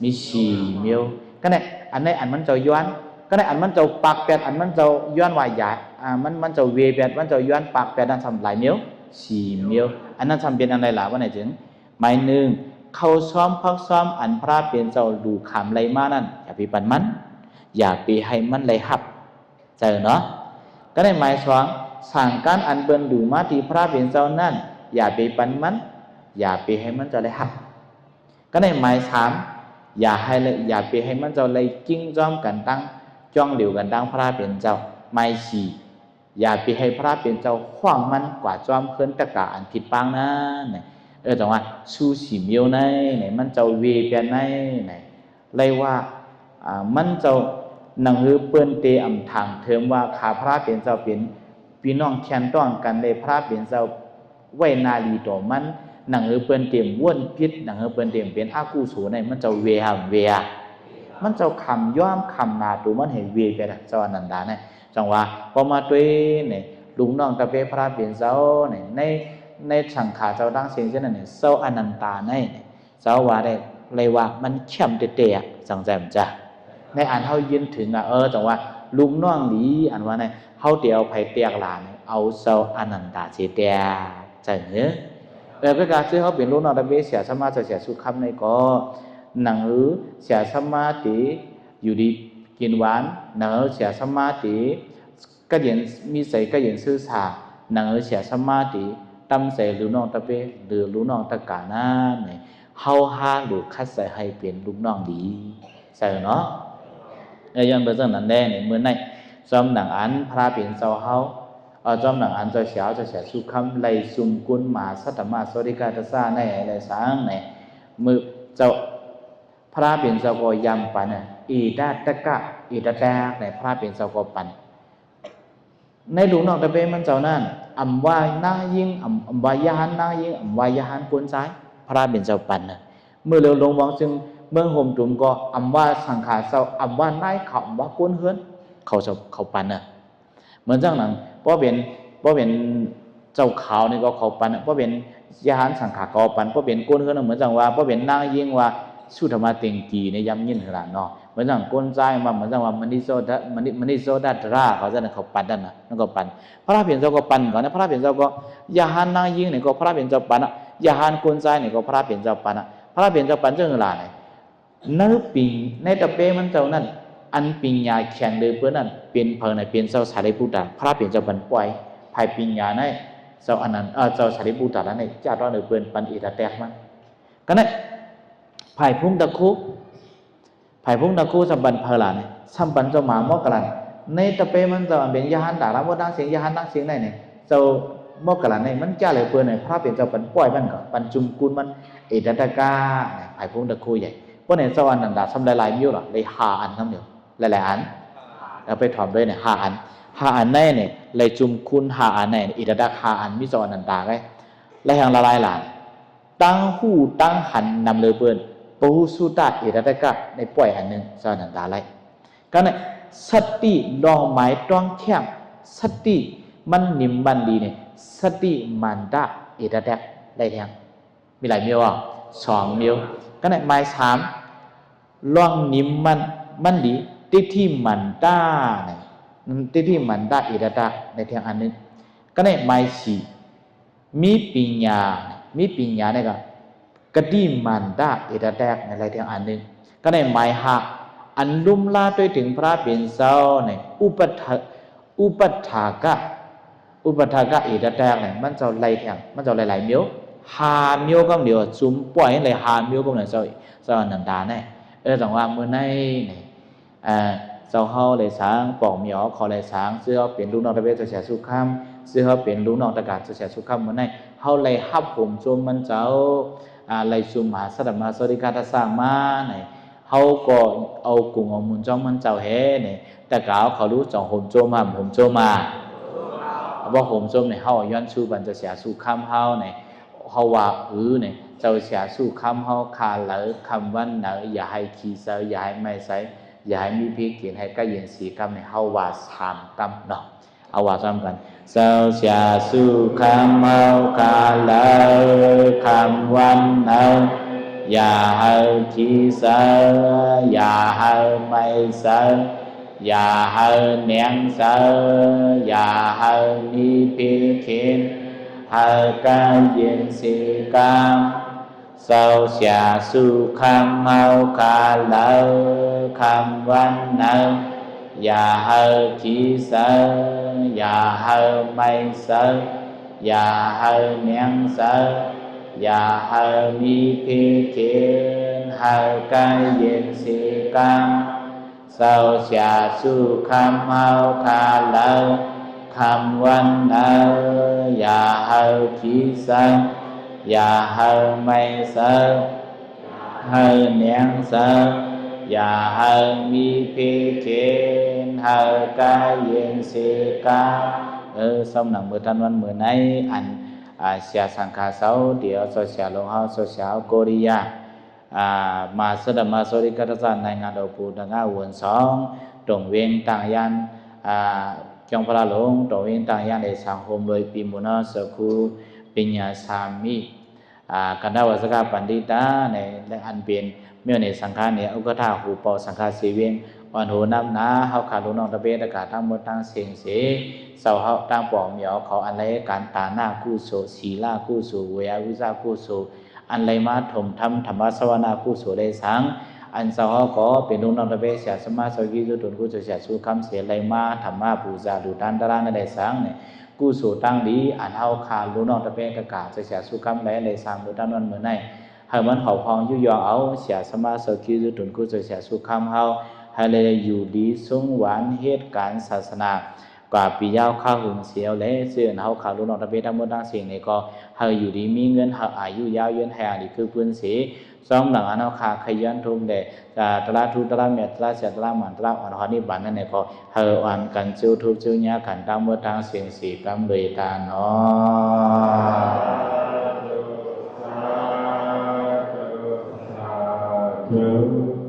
มีสี่เมียวก็ได้อันในอันมันเจ้าย้อนก็ได้อันมันเจ้าปากแปดอันมันเจ้าย้อนวายใหญ่มันเจ้าเวแปดมันเจ้าย้อนปากแปดนั่นทำหลายเมียวสี่เมียวอันนั้นทำเป็นอะไรล่ะว่าไหนจึงหมายหนึ่งเขาซ้อมพักซ้อมอันพระเป็นเจ้าดูขำไรมานั่นอย่าไปปั่นมันอย่าไปให้มันไรหับเจอเนาะก็ได้หมายสองสั่งการอันเบิ่นดูมาที่พระเป็นเจ้านั่นอย่าไปปั่นมันอย่าไปให้มันเจ้าไรหับก็ได้หมายสามอย่าไปให้มันเจ้าไรจิ้งจ้อมกันตั้งจ้องเหลียวกันตั้งพระเป็นเจ้าหมายสี่อย่าไปให้พระเป็นเจ้าขว้างมันกว่าจ้อมเพิ่นตะกะอันผิดปังนะเนี่ยจังว่าสู้สีเมียวในไหนมันเจ้าเวเปียนในไหนเลยว่ามันเจ้าหนังหือเปิ้นเตอำทางเทิมว่าขาพระเป็นเจ้าเป็นพี่น้องแคนต้องกันเลยพระเป็นเจ้าไว้นาลีต่อมันหนังหือเปิ้นเต็มว่นพิษหนังหือเปิ้นเต็มเป็นอากูโสในมันเจ้าเวหามเวมันเจ้าคำย่อมคำนาตัวมันเห็นเวเปียนเจ้าอนันดาเนี่ยจังว่าพอมาด้วยเนี่ยลุงน้องตะเปพระเป็นเจ้าเนี่ยในสังขารเจ้าดังเสียงเช่นนั้นเนี่ยเจ้าอนันตาในเจ้าว่าได้เลยว่ามันเข้มเตะสังใจมันจ้ะในอันเขายืนถึงจังว่าลุงน้องหลีอันว่าเนี่ยเขาเดียวไผ่เตียกหลานเอาเจ้าอนันตาเสียเตียใจเนื้อก็การที่เขาเป็นลุงน้องตะเปเสียสมาธิเสียสุขคำในก็หนังเสียสมาธิอยู่ดีกินหวานหนังเสียสมาธิก็เห็นมีใส่ก็เห็นซื่อสาหนังเสียสมาธิตั้มใส่ลูกน้องตะเปหรือลูกน้องตะกาหน้าเนี่ยเฮาฮาหรือคัดใส่ให้เป็นลูกน้องดีใส่เนาะย้อนไปเรื่องนั้นแน่เนี่ยเมื่อไหร่จอมหนังอันพระเป็นเจ้าเฮาจอมหนังอันเจ้าเสียวเจ้าเสียสุขำไล่ซุ่มกุลมาสัตมาสวัสดิกาตะซ่าในอะไรสังเนี่ยมือเจ้าพระเป็นเจ้าก็ยำปันอีดาตะกะอีดาแตกในพระเป็นเจ้าก็ปันในหลวงนอกตะเปมันเจ้านั่นอำว่านายิ่งอำว่ายาหันนายิ่งอำว่ายาหันกวนซ้ายพระเป็นเจ้าปันนะเมื่อเร็วลงวังจึงเมืองห่มจุ่มก็อำว่าสังขารเจ้าอำว่านายเขาอำว่ากวนเฮือนเขาปันนะเหมือนจังนั้นเพราะเป็นเจ้าขาวนี่ก็เขาปันเพราะเป็น ยาหันสังขากอปันเพราะเป็นก้นเขาเหมือนจังว่าเพราะเป็นนางยิ่งว่าสุธรรมเต็งกีในย้ำยินขนาดเนาะเหมือนจังก้นใจมาเหมือนจังว่ามันนิโซดมันนิโซดัตราเขาจะเขาปันนั่นนะนั่นก็ปันพระเพียรเจ้าก็ปันก่อนนะพระเพียรเจ้าก็ยาหันนางยิ่งเนี่ยก็พระเพียรเจ้าปันนะยาหันก้นใจเนี่ยก็พระเพียรเจ้าปันนะพระเพียรเจ้าปันเจ้าอะไรเนี่ยนึกปิงในตะเปมันเจ้านั่นอันปิงยาแข็งเลยเพื่อนนั่นเป็นเพลินเป็นเจ้าสารีบุตรพระเพียรเจ้าปันปล่อยภายปิงยาในเจ้าอันนั้นเจ้าสารีบุตรนั้นในเจ้าร้อนเลยเพื่อนปันอิระแตกมันก็นั่นภายพุ่งตะคุภายพุ่งตะคุสัมบันเพลานสัมบันเจ้าหมามอกกันในตะเปมันเจ้าเป็นยาหันด่าละว่าดังเสียงยาหันดังเสียงไหนเนี่ยเจ้ามอกกันในมันเจ้าเลยเพื่อนในพระเพียรเจ้าปันปล่อยมันก็ปันจุมกุลมันอิระตะกาภายพุ่งตะคุใหญ่เพราะในเจ้าอันนั้นด่าทำหลายๆมิ้วหรอเลยหาอันทั้งเดียวหลายๆอันเราไปถอมด้วยเนี่ยหาอันแน่เนี่ยเลยจุมคุณหาอันแน่อิระตะหาอันมิจอนันตาไงและอย่างละลายหลานตั้งหูตั้งหันนำเลยเพื่อนปูสุตาอิระตะกะในปล่อยอันหนึ่งจอนันตาไรก็เนี่ยสติดองไม้ต้องแข็งสติมันนิ่มมันดีเนี่ยสติมันดาอิระตะได้แทงมีหลายมิ้วอ่ะ2 มิ้วก็เนี่ยไม้3ลองนิ่มมันดีติที่มันด้าเนี่ยติที่มันด้าอิระตะในแทงอันนึงก็เนี่ยไม้4มีปัญญาเนี่ยก็กติมันด้าอิระตะในอะไรแทงอันนึงก็เนี่ยไม้5อันลุ่มลาด้วยถึงพระเป็นเจ้าเนี่ยอุปถากะอิระตะเนี่ยมันจะไล่แทงมันจะหลายๆมิ้ว5 มิ้วก็เดียวจุ่มปล่อยให้เลย5 มิ้วก็เนี่ยเจ้านันดาเนี่ยจังว่าเมื่อในเนี่ยเจ้าเฮาเลยสร้างปอกเหมียวเขาเลยสร้างเสื้อเป็นลูกน้องตะเวทเสียสุขามเสื้อเป็นลูกน้องตะกาเสียสุขามเมื่อในเฮาเลยฮับผมจมมันเจ้าเลยจุ่มหาสดับมาสวัสดิการสร้างมาเนี่ยเฮาก็เอากุ้งเอามุนจ้องมันเจ้าเฮเนี่ยแต่กาวเขารู้จ่องผมโจมาว่าผมโจมเนี่ยเฮาย้อนชูบันจะเสียสุขามเฮาเนี่ยเฮาว่าเนี่ยเจ้าเสียสุขามเฮาคาเหลอคำวันเหนออย่าให้ขี้เสืออย่าให้ไม่ใส่อย่าให้มีพิกินให้ก็เย็น4 กรรมในเฮาว่า3 กรรมเนาะเอาว่าซ้ำกันเจ้าเสียสุขามเฮาคาเหลอคำวันเหนออย่าให้ขี้เสืออย่าให้ไม่ใส่อย่าให้เนียงเสืออย่าให้มีพิกินให้ก็เย็น4 กรรมsau xà su kham mau ca lỡ kham văn nợ và hơ chỉ sợ và hơ mây sợ và hơ nén sợ và hơ mi khi kiến hơ cái diện si cam sau xà su kham mau ca lỡ kham văn nợ và hơ chỉ sợ và hơ mây sợ hơ nén sợ và hơ mi phi kiến hơ ca yên si ca xong nằm 10 ธันวาคม มื้อไหนอันเสียสังฆาเสาเดี๋ยวโซเชียลลงเฮาโซเชียลโกริยามาสดมาสริกัตสานในงานดอกปูดังวน2ตรงเวียงต่างยันจงพระหลงตรงเวียงต่างยันในสังคมโดยปีมุนาสกุปัญญาสามีกันดาวสกาปันดิตาในอันเป็นเมื่อในสังฆาเนี่ยอุกถาหูปอสังฆาเสวียงอ่อนโหน้ำนาเฮาขาลูกน้องตะเบตะกาทั้งหมดทั้งเสียงเสเสาเฮาตั้งปองเหมียวเขาอันไรการตาหน้ากู้โสศีลากู้โสเววิชากู้โสอันไรมาถมธรรมสวนากู้โสได้สังอันเสาเฮาก็เป็นลูกน้องตะเบเสียสมาสกิจุตุนกู้โสเสียสุคำเสียไรมาธรรมะปูจาดูตันตระในได้สังเนี่ยกู้โสตั้งดีอันเฮาขาลูกน้องตะเบตะกาเสียสุคำไรได้สังดูตันวันเมื่อไหร่ให้มันเฮาพองยุยอเอาเสียสมาสกิจุตุนกู้โสเสียสุคำเฮาให้เลยอยู่ดีสงหวานเหตุการศาสนากว่าปียาวข้าวหึงเสียวและเสื่อเฮาขาลูกน้องตะเบทั้งหมดทั้งสิ่งนี้ก็ให้อยู่ดีมีเงินให้อายุยาวยืนแห่นี่คือพื้นสีซ้อมหลังอันเฮาขาขยันทุ่มเดตระทุตระเมตระเสตระมันตระอ่อนหอนิบานนั่นนี่ก็ให้อ่อนกันจิ้วทุบจิ้วญากันทั้งหมดทั้งสิ่งสี่กำเลยตาเนาะ